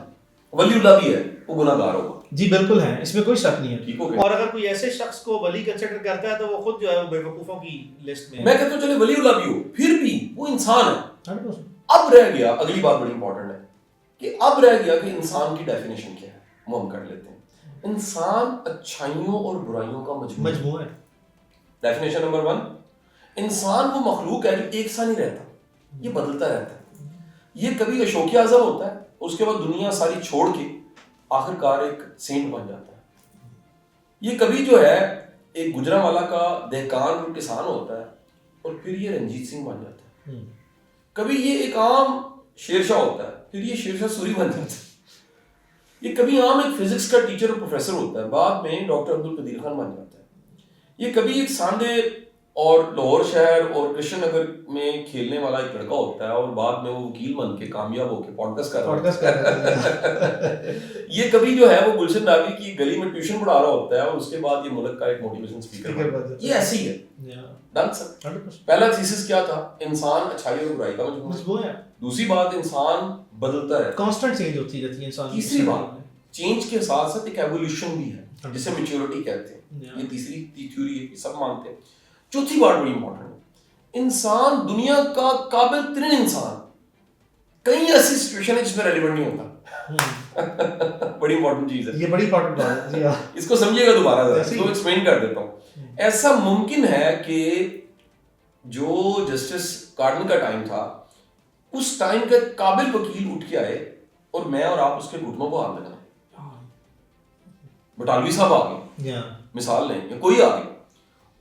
ولی اللہ بھی ہے, وہ گناہ گار ہوگا. جی بالکل ہے, اس میں کوئی شک نہیں ہے. ٹھیک ہو گیا. اور اگر کوئی ایسے شخص کو ولی کنسیڈر کرتا ہے تو وہ خود جو ہے وہ بے وقوفوں کی لسٹ میں ہے. میں کہتا ہوں چلے ولی اللہ بھی ہو, پھر بھی وہ انسان ہے. 100%. اب رہ گیا, اگلی بات بڑی امپورٹنٹ ہے کہ اب رہ گیا کہ انسان کی ڈیفینیشن کیا ہے, وہ ہم کر لیتے ہیں. انسان اچھائیوں اور برائیوں کا مجموعہ ہے. ڈیفینیشن نمبر 1, انسان وہ مخلوق ہے جو ایک سا نہیں رہتا, یہ بدلتا رہتا ہے. یہ کبھی اشوک اعظم ہوتا ہے, اس کے بعد دنیا ساری چھوڑ کے آخر کار ایک سینٹ بن جاتا ہے. یہ کبھی جو ہے ایک گجرانوالہ کا دہقان اور کسان ہوتا ہے, اور پھر یہ رنجیت سنگھ بن جاتا ہے. کبھی یہ ایک عام شیرشاہ ہوتا ہے, پھر یہ شیرشاہ سوری بن جاتا ہے. یہ کبھی عام ایک فزکس کا ٹیچر اور پروفیسر ہوتا ہے, بعد میں ڈاکٹر عبد القدیر خان بن جاتا ہے. یہ کبھی ایک سانڈے اور لاہور شہر اور کرشن نگر میں کھیلنے والا ایک لڑکا ہوتا ہے, اور بعد میں وہ وکیل بن کے کامیاب ہو کے پوڈکاسٹ کر رہا ہے. یہ کبھی جو ہے وہ گلشن ناوی کی گلی میں ٹیوشن پڑھا رہا ہوتا ہے, اور اس کے بعد یہ ملک کا ایک موٹیویشن اسپیکر. یہ ایسے ہی ہے. ڈن سر. پہلا تھیسس کیا تھا, انسان اچھائی اور برائی کا مجموعہ ہے. دوسری بات, انسان بدلتا ہے, کانسٹنٹ چینج ہوتی رہتی ہے انسان. تیسری بات, چینج کے ساتھ ساتھ ایک ایوولوشن بھی ہے جسے میچورٹی کہتے ہیں. یہ تیسری تھیوری ہے, سب مانتے ہیں. چوتھی بات بڑی امپورٹنٹ ہے, انسان دنیا کا قابل ترین انسان کئی ایسی سچویشن ہے جس میں ریلیونٹ نہیں ہوتا. بڑی امپورٹنٹ چیز ہے, یہ بڑی امپورٹنٹ بات ہے. اس کو سمجھیے گا دوبارہ ذرا, اس کو ایکسپلین کر دیتا ہوں. ایسا ممکن ہے کہ جو جسٹس کارڈن کا ٹائم تھا, اس ٹائم کا قابل وکیل اٹھ کے آئے, اور میں اور آپ اس کے گھٹنوں کو ہاتھ لگائیں. بٹالوی صاحب آ گئے, مثال لیں, یا کوئی آ گئے,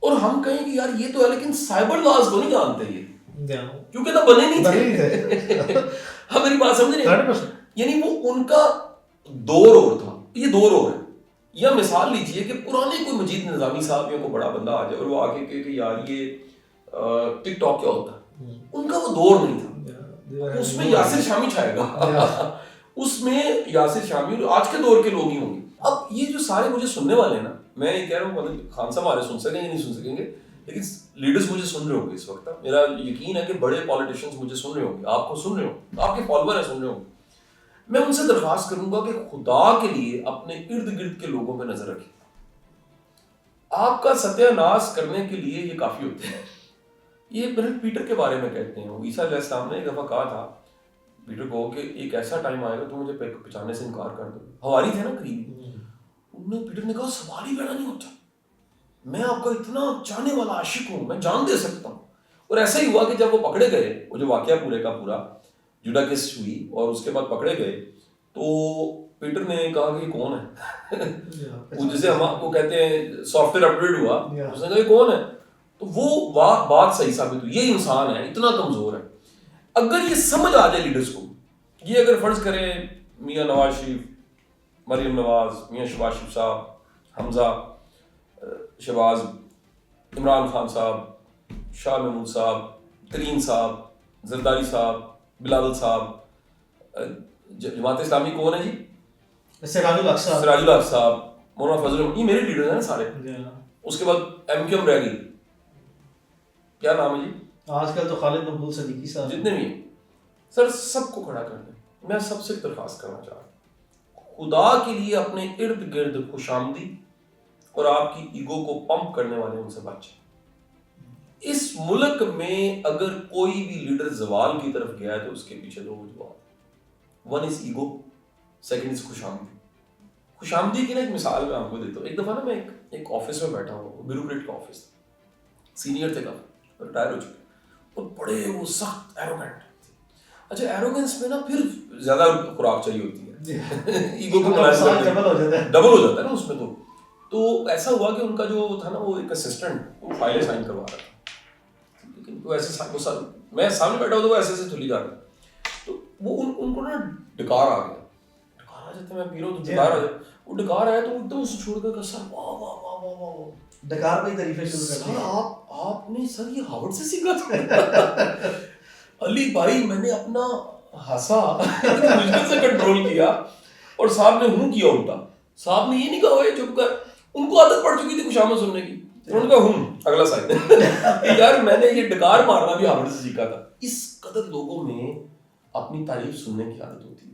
اور ہم کہیں کہ یار یہ تو ہے, لیکن سائبر لاز کو نہیں جانتے یہ, کیونکہ تو بنے نہیں تھے. ہم میری بات سمجھ رہے ہیں, یعنی وہ ان کا دور اور تھا, یہ دور اور ہے. یا مثال لیجئے کہ پرانے کوئی مجید نظامی صاحب یا کوئی بڑا بندہ آ جائے اور وہ آ کے کہ یار یہ ٹک ٹاک کیا ہوتا ہے, ان کا وہ دور نہیں تھا. اس میں یاسر شامی چھائے گا, اس میں یاسر شامی آج کے دور کے لوگ ہی ہوں گے. اب یہ جو سارے مجھے سننے والے ہیں نا, میں یہ کہہ رہا ہوں مطلب خان صاحب ہمارے سن سکیں گے نہیں سن سکیں گے, لیکن لیڈرز مجھے سن رہے ہوں گے اس وقت. میرا یقین ہے کہ بڑے پالیٹیشینز مجھے سن رہے ہوں گے, آپ کو سن رہے ہوں گے, آپ کے فالوور ہیں سن رہے ہوں گے. میں ان سے درخواست کروں گا کہ خدا کے لیے اپنے ارد گرد کے لوگوں پہ نظر رکھیں. آپ کا ستیہ ناش کرنے کے لیے یہ کافی ہوتے ہیں. یہ پیٹر کے بارے میں کہتے ہیں, عیسیٰ علیہ السلام نے ایک دفعہ کہا تھا پیٹر کو کہ ایک ایسا ٹائم آئے گا تو مجھے پہچاننے سے انکار کر دو. ہواری تھے نا قریبی, پیٹر نے کہا سوال ہی پیدا نہیں ہوتا, میں آپ کا اتنا چاہنے والا عاشق ہوں, میں جان دے سکتا ہوں. اور ایسا ہی ہوا کہ جب وہ پکڑے گئے, وہ جو واقعہ پورے کا پورا جوڈا کیس ہوئی اور اس کے بعد پکڑے گئے, تو پیٹر نے کہا کہ یہ کون ہے, وہ جسے ہم آپ کو کہتے ہیں سافٹ ویئر اپگریڈ ہوا, اس نے کہا یہ کون ہے, تو وہ بات صحیح ثابت ہوئی, یہ انسان ہے, اتنا کمزور ہے. اگر یہ سمجھ آ جائے لیڈرز کو, یہ اگر فرض کریں میاں نواز شریف, مریم نواز, میاں شہباز شریف صاحب, حمزہ شہباز, عمران خان صاحب, شاہ محمود صاحب, ترین صاحب, زرداری صاحب, بلاول صاحب, جماعت اسلامی کون ہے جی, سراج الحق صاحب, مولانا فضل, یہ میرے لیڈرز ہیں نا سارے. اس کے بعد ایم کیو ایم رہ گئی, کیا نام ہے جی آج کل تو خالد مقبول صدیقی صاحب, جتنے بھی ہیں سر, سب کو کھڑا کر دیں. میں سب سے درخواست کرنا چاہ رہا ہوں, خدا کے لیے اپنے ارد گرد خوش آمدی اور آپ کی ایگو کو پمپ کرنے والے ان سے بچیں. اس ملک میں اگر کوئی بھی لیڈر زوال کی طرف گیا ہے تو اس کے پیچھے دو وجوہات, one is ego, second is خوش آمدی. خوش آمدی کی نا ایک مثال میں آپ کو دیتا ہوں. ایک دفعہ نا میں ایک آفس میں بیٹھا ہوں, بیوروکریٹ کا آفس, سینئر تھے کافی, ریٹائر ہو چکے, اور بڑے وہ سخت ایروگینٹ. اچھا ایروگینس میں نا پھر زیادہ خوراک چاہیے ہوتی ہے, ایگو کو ڈبل ہو جاتا ہے نا اس میں. تو ایسا ہوا کہ ان کا جو تھا نا وہ ایک اسسٹنٹ, وہ فائلیں سائن کروا رہا تھا, لیکن وہ ایسے میں سامنے بیٹھا ہوں تو وہ ایسے تھلی جا رہا, تو وہ ان کو نا ڈکار آ گیا. ڈکار آ جاتے, میں پی رہا ہوں تو ڈکار آ جائے, وہ ڈکار آیا تو ایک دم اسے چھوڑ کر سر واہ واہ واہ واہ واہ, ڈکار پہ تعریفیں شروع کر سر آپ نے سر یہ ہارورڈ سے سیکھا تھا؟ علی بھائی میں نے اپنا ہنسا مشکل سے کنٹرول کیا اور صاحب نے ہوں کیا الٹا. صاحب نے یہ نہیں کہا ہوئے چپ کر, ان کو عادت پڑ چکی تھی خوشامد سننے کی, انہوں نے کہا اگلا سائن. یار میں نے یہ ڈکار مارنا بھی ہارورڈ سے سیکھا تھا. اس قدر لوگوں میں اپنی تعریف سننے کی عادت ہوتی ہے.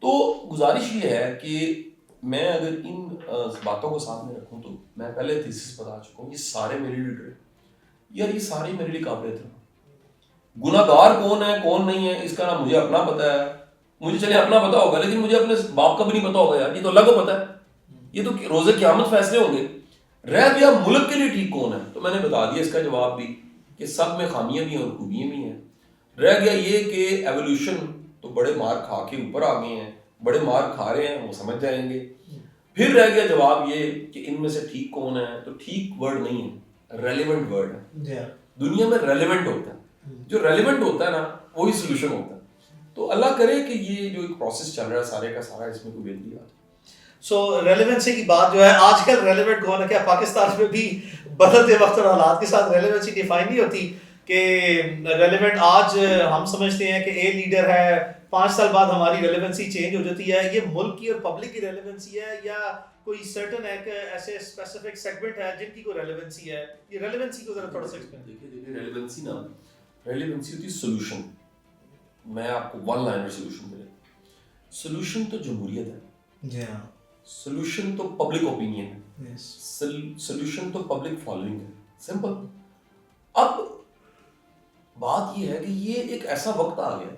تو گزارش یہ ہے کہ میں اگر ان باتوں کو سامنے رکھوں تو میں پہلے تھیسس بتا چکا ہوں, یہ سارے میرے لیے ڈرے یار, یہ سارے میرے لیے قابل تھے. گناہ گار کون ہے کون نہیں ہے اس کا نہ مجھے اپنا پتا ہے, مجھے چلے اپنا پتا ہوگا لیکن مجھے اپنے باپ کا بھی نہیں پتا ہوگا یار, یہ تو اللہ کو پتا ہے, یہ تو روز قیامت فیصلے ہوں گے. رہ گیا ملک کے لیے ٹھیک کون ہے, تو میں نے بتا دیا اس کا جواب بھی کہ سب میں خامیاں بھی ہیں اور خوبیاں بھی ہیں. رہ گیا یہ کہ ایولیوشن تو بڑے مار کھا کے اوپر آ گئے ہیں, بڑے مار کھا رہے ہیں, وہ سمجھ جائیں گے. پھر رہ گیا جواب یہ کہ ان میں سے ٹھیک کون ہے, تو ٹھیک ورڈ نہیں ہے, ریلیونٹ ورڈ ہے. دنیا میں ریلیونٹ ہوتا ہے, جو ریلیونٹ ہوتا ہے نا وہی سولوشن ہوتا ہے. تو اللہ کرے کہ یہ جو ایک پروسیس چل رہا ہے سارے کا سارا اس میں کوئی بہتری آ جائے. سو ریلیونسی کی بات جو ہے آج کل ریلیونٹ کون ہے, کیا پاکستان میں بھی بدلتے وقت اور حالات کے ساتھ ریلیونسی ڈیفائن نہیں ہوتی کہ ریلیونٹ آج ہم سمجھتے ہیں کہ اے لیڈر ہے, 5 سال بعد ہماری ریلیونسی چینج ہو جاتی ہے. یہ ملک کی اور پبلک کی ریلیونسی ہے یا کوئی سرٹن ایک ایسے اسپیسیفک سیگمنٹ ہے جن کی کوئی ریلیونسی ہے؟ یہ ریلیونسی کو ذرا تھوڑا سا ایکسپلین دیکھیے ریلیونسی نا, ریلیونسی ہوتی ہے سولوشن. میں آپ کو ون لائنر سولوشن ملے. سولوشن تو جمہوریت ہے, جی ہاں, سولوشن تو پبلک اوپینین ہے, سولوشن تو پبلک فالوئنگ ہے, سمپل. اب بات یہ ہے کہ یہ ایک ایسا وقت آ گیا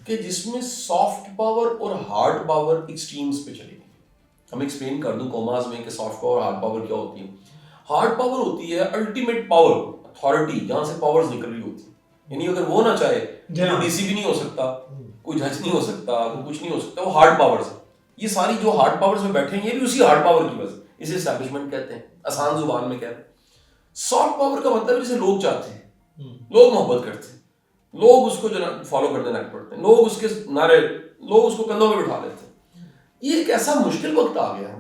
کہ جس میں سافٹ پاور اور ہارڈ پاور ایکسٹریمز پہ چلے گی. ہم ایکسپلین کر دوں کوماز میں کہ سافٹ پاور اور ہارڈ پاور کیا ہوتی ہے. ہارڈ پاور ہوتی ہے الٹیمیٹ پاور, اتھارٹی, جہاں سے پاورز نکل رہی ہوتی ہیں. یعنی اگر وہ نہ چاہے تو ڈی سی بھی نہیں ہو سکتا, کوئی جج نہیں ہو سکتا, کوئی کچھ نہیں ہو سکتا, وہ ہارڈ پاورز ہے. یہ ساری جو ہارڈ پاورز میں بیٹھے ہیں یہ بھی اسی ہارڈ پاور کی وجہ, اسے اسٹیبلشمنٹ کہتے ہیں, آسان زبان میں کہتے ہیں. سافٹ پاور کا مطلب ہے جسے لوگ چاہتے ہیں, لوگ محبت کرتے ہیں, لوگ اس کو جو فالو کرنے لگ پڑتے ہیں, لوگ اس کے نعرے, لوگ اس کو کندھوں پہ بٹھا لیتے ہیں. یہ ایک ایسا مشکل وقت آ گیا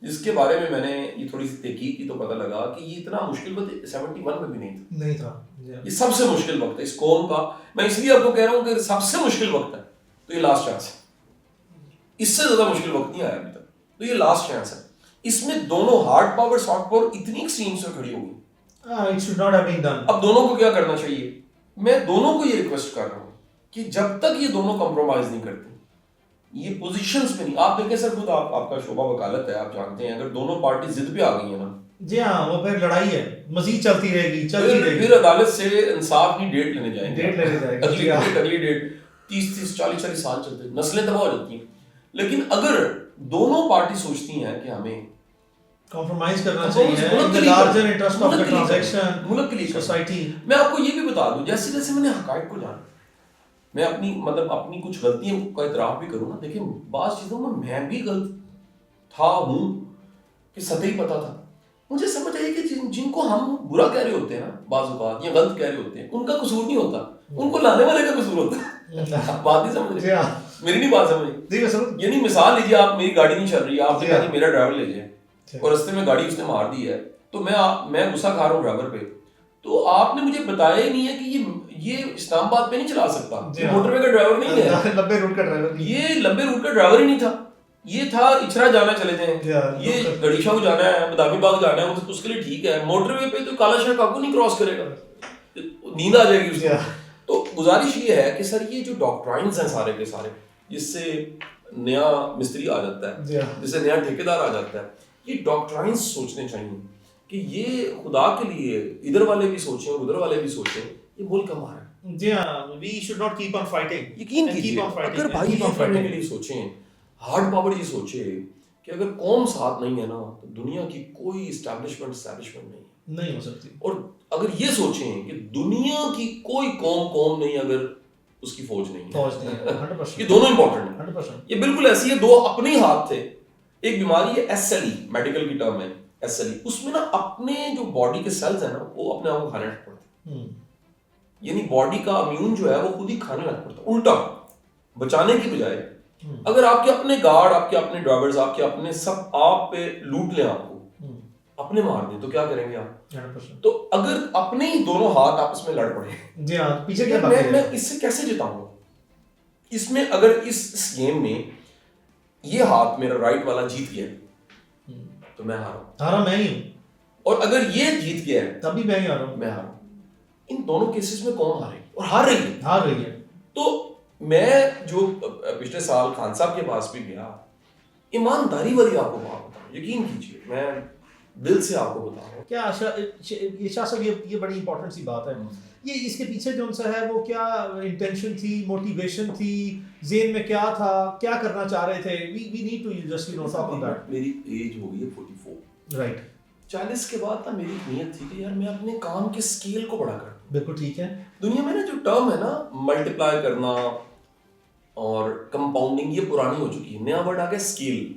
جس کے بارے میں نے یہ تھوڑی سی تحقیق کی تو پتہ لگا کہ یہ اتنا مشکل وقت 71 میں بھی نہیں تھا. یہ سب سے مشکل وقت ہے اس قوم کا. میں اس لیے آپ کو کہہ رہا ہوں کہ سب سے مشکل وقت ہے, تو یہ لاسٹ چانس ہے. اس سے زیادہ مشکل وقت نہیں آیا ابھی تک, تو یہ لاسٹ چانس ہے. اس میں دونوں ہارڈ پاور سافٹ پاور اتنی ایکسٹریم سے کھڑی ہو گئی. اب دونوں کو کیا کرنا چاہیے؟ میں دونوں کو یہ ریکویسٹ کر رہا ہوں کہ جب تک یہ دونوں کمپرومائز نہیں کرتے, یہ پوزیشنز پہ نہیں. آپ دیکھیں سر, خود آپ کا شعبہ وکالت ہے, آپ جانتے ہیں اگر دونوں پارٹی ضد پہ آ گئی ہیں نا, جی ہاں, وہ پھر لڑائی ہے, مزید چلتی رہے گی, چلتی رہے گی. پھر عدالت سے انصاف کی ڈیٹ لینے جائیں گے, ڈیٹ لینے جائیں گے, اگلی ڈیٹ 30 40 سال چلتے ہیں, نسلیں تباہ ہو جاتی ہیں. لیکن اگر دونوں پارٹی سوچتی ہیں کہ ہمیں کمپرومائز کرنا چاہیے, larger interest of the transaction, ملک کے لیے سوسائٹی. میں آپ کو یہ بھی بتا دوں, جیسے جیسے میں نے حقائق کو جانا, میں اپنی کچھ غلطیوں کا اعتراف بھی کروں نا. دیکھیں بعض چیزوں میں بھی غلط تھا ہوں کہ سطحی پتہ تھا. مجھے سمجھ آئی کہ جن کو ہم برا کہہ رہے ہوتے ہیں نا بعض اوقات, یا غلط کہہ رہے ہوتے ہیں, ان کا قصور نہیں ہوتا, ان کو لانے والے کا قصور ہوتا ہے. بات نہیں سمجھ رہے, میری نہیں بات سمجھ. یعنی مثال لیجیے, آپ میری گاڑی نہیں چل رہی, آپ نے کہا کہ میرا ڈرائیور لے جائے, اور رستے میں گاڑی اس نے مار دی ہے, تو میں غصہ کھا رہا ہوں ڈرائیور پہ, تو آپ نے مجھے بتایا ہی نہیں ہے کہ یہ اسلام آباد پہ نہیں چلا سکتا, موٹر وے کا ڈرائیور نہیں ہے, لمبے روٹ کا ڈرائیور, یہ لمبے روٹ کا ڈرائیور ہی نہیں تھا, یہ تھا اچھرا جانا چلے جائیں, یہ گڑیشہ کو جانا ہے, بادامی باغ جانا ہے, اس کے لیے ٹھیک ہے. موٹر وے پہ تو کالا شاہ کاکو نہیں کراس کرے گا, نیند آ جائے گی اس کو. تو گزارش یہ ہے کہ سر یہ جو ڈاکٹرائنز ہیں سارے کے سارے, جس سے نیا مستری آ جاتا ہے, جس سے نیا ٹھیکیدار آ جاتا ہے, یہ ڈاکٹرائنز سوچنے چاہیے کہ یہ خدا کے لیے ادھر والے بھی سوچیں اور ادھر والے بھی سوچیں, یہ ملک ہمارا ہے. جی ہاں, we should not keep on fighting. یقین کیجیے اگر بھائی یہ کرنے کے لیے سوچیں, ہارڈ پاور یہ سوچے کہ اگر قوم ساتھ نہیں ہے نا تو دنیا کی کوئی اسٹیبلشمنٹ نہیں ہو سکتی. اور اگر یہ سوچیں کہ دنیا کی کوئی قوم نہیں اگر اس کی فوج نہیں ہے, یہ دونوں امپورٹنٹ ہیں. یہ بالکل ایسی ہے, دو اپنے ہاتھ تھے. ایک بیماری ہے ایس ایل ای, میڈیکل کی ٹرم ہے ایس ایل ای, اس میں نا اپنے جو باڈی کے سیلز ہیں نا وہ اپنے آپ کو کھانے لگ پڑتے ہیں. یعنی باڈی کا امیون جو ہے وہ خود ہی کھانے لگ پڑتا ہے, الٹا بچانے کی بجائے. اگر آپ کے اپنے گارڈ, آپ کے اپنے ڈرائیورز, آپ کے اپنے سب آپ پہ لوٹ لیں آپ کو, اپنے مار دیں تو کیا کریں گے آپ؟ 100%. تو اگر اپنے ہی دونوں ہاتھ آپس میں لڑ پڑے جی ہاں پیچھے کیا باقی میں ہے؟ اس سے کیسے جتاؤں گا؟ اس میں اگر اس گیم میں یہ ہاتھ میرا رائٹ والا جیت گیا تو میں ہارا میں ہی ہوں، اور اگر یہ جیت گیا ہے تب بھی میں ہی ہارا ہوں. میں ہارا. ان دونوں کیسز میں کون ہارے اور ہار رہی ہے؟ ہار رہی ہے. تو میں جو پچھلے سال خان صاحب کے پاس بھی گیا، ایمانداری والی آپ کو بات بتاؤں، یقین کیجیے میں دل سے آپ کو بتا رہا ہوں. کیا شاہ صاحب یہ بڑی امپورٹنٹ سی بات ہے. یہ اس کے پیچھے جو سا ہے وہ کیا انٹینشن تھی، موٹیویشن تھی، ذہن میں کیا تھا، کیا کرنا چاہ رہے تھے؟ We need to just talk on that. میری ایج ہو گئی ہے 44. رائٹ. 40 کے بعد نا میری نیت تھی کہ یار میں اپنے کام کے اسکیل کو بڑا کروں. بالکل ٹھیک ہے. دنیا میں نا جو ٹرم ہے نا ملٹیپلائی کرنا اور کمپاؤنڈنگ، یہ پرانی ہو چکی ہے. نیا ورڈ آ گیا اسکیل.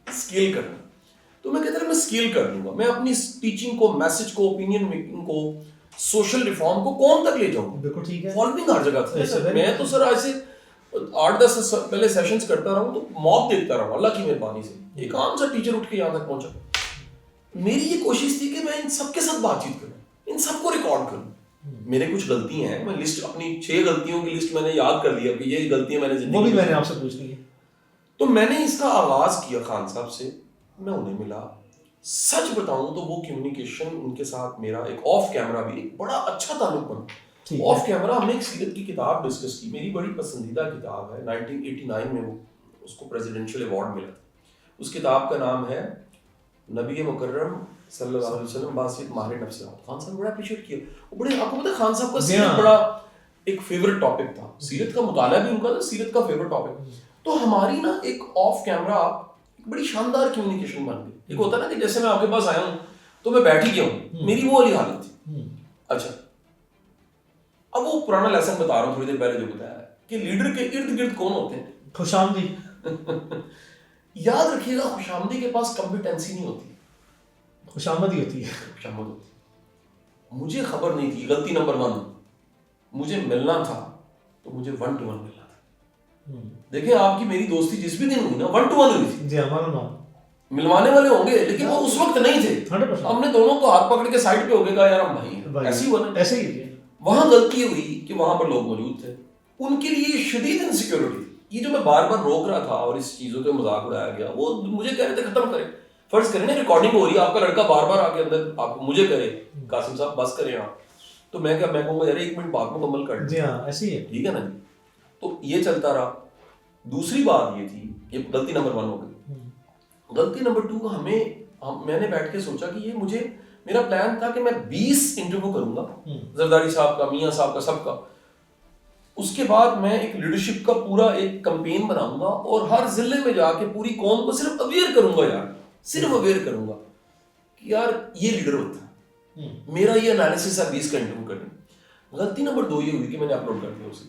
اسکیل کرنا. تو میں کہتا تھا میں اسکیل کر دوں گا. میں اپنی ٹیچنگ کو، میسج کو، اوپینین میکنگ کو، سوشل ریفارم کو کون تک لے جاؤں. بالکل ٹھیک ہے. فالوئنگ ہر جگہ تھی. میں تو سر ایسے 8-10 پہلے سیشنز کرتا رہا ہوں تو موب دیکھتا رہا ہوں اللہ کی مہربانی سے. ایک عام سا ٹیچر اٹھ کے یہاں تک پہنچا. میری یہ کوشش تھی کہ میں ان سب کے ساتھ بات چیت کروں، ان سب کو ریکارڈ کروں. میرے کچھ غلطیاں ہیں، میں لسٹ اپنی 6 غلطیوں کی لسٹ میں نے یاد کر لیا کہ یہ غلطیاں میں نے زندگی وہ بھی میں نے آپ سے پوچھ لی ہے. تو میں نے اس کا آغاز کیا خان صاحب سے. میں انہیں ملا. سچ بتاؤں تو وہ کمیونیکیشن ان کے ساتھ میرا ایک آف کیمرہ بھی ایک بڑا اچھا تعلق بنا. آف کیمرہ ہم نے ایک سیرت کی کتاب ڈسکس کی. میری بڑی پسندیدہ کتاب ہے. 1989 میں وہ اس کو پریزیڈنشل ایوارڈ ملا. اس کتاب کا نام ہے نبی مکرم صلی اللہ علیہ وسلم باسط ماہر نفسیات. خان صاحب بڑا اپریشیٹ کیا. وہ بڑے آپ کو پتہ ہے خان صاحب کا سیرت بڑا ایک فیورٹ ٹاپک تھا. سیرت کا مطالعہ بھی ان کا تھا، سیرت کا فیورٹ ٹاپک. تو ہماری نا ایک آف کیمرہ ایک بڑی شاندار کمیونیکیشن بن گئی. ایک ہوتا نا کہ جیسے میں آپ کے پاس آیا ہوں تو میں بیٹھ ہی گیا ہوں، میری وہ والی حالت تھی. اچھا اب وہ پرانا لیسن بتا رہا ہوں تھوڑی دیر پہلے جو بتایا ہے کہ لیڈر کے ارد گرد کون ہوتے ہیں؟ خوش آمدی. یاد رکھیے گا خوش آمدی کے پاس کمپیٹنسی نہیں ہوتی، خوش آمدی ہوتی ہے. خوش آمد ہوتی. مجھے خبر نہیں تھی. غلطی نمبر 1، مجھے ملنا تھا تو مجھے 1 to 1 ملنا تھا. دیکھیں آپ کی میری دوستی جس بھی دن ہوئی نا 1 to 1 ہوئی تھی. جی ہمارا نام ملوانے والے ہوں گے لیکن وہ اس وقت نہیں تھے. 100%. ہم نے دونوں کو ہاتھ پکڑ کے سائڈ پہ ہو گئے کہا یار ہم بھائی ایسی ہوا نا. ایسے ہی. وہاں غلطی ہوئی کہ وہاں پر لوگ موجود تھے. ان کے لیے شدید انسیکیورٹی تھی. یہ جو میں بار بار روک رہا تھا اور اس چیزوں کے مذاق اڑایا گیا، وہ مجھے کہہ رہے تھے ختم کریں. فرض کریں نا ریکارڈنگ ہو رہی ہے، آپ کا لڑکا بار بار آ کے اندر آپ مجھے کرے قاسم صاحب بس کریں آپ، تو میں کہوں گا یار 1 منٹ بات مکمل کر. جی ہاں ایسے ہی ہے. ٹھیک ہے نا جی. تو یہ چلتا رہا. دوسری بات یہ تھی، یہ غلطی نمبر 1 ہو گئی. غلطی نمبر 2 میں نے بیٹھ کے سوچا کہ یہ میرا پلان تھا کہ میں 20 انٹرویو کروں گا، زرداری صاحب کا، میاں صاحب کا، سب کا. اس کے بعد میں ایک لیڈرشپ کا پورا ایک کمپین بناؤں گا اور ہر ضلع میں جا کے پوری قوم کو صرف اویئر کروں گا. یار صرف اویئر کروں گا کہ یار یہ لیڈر ہوتا ہے. میرا یہ انالیسس ہے 20 کا انٹرویو کرنے. غلطی نمبر 2 یہ ہوئی کہ میں نے اپلوڈ کر دیا اسے.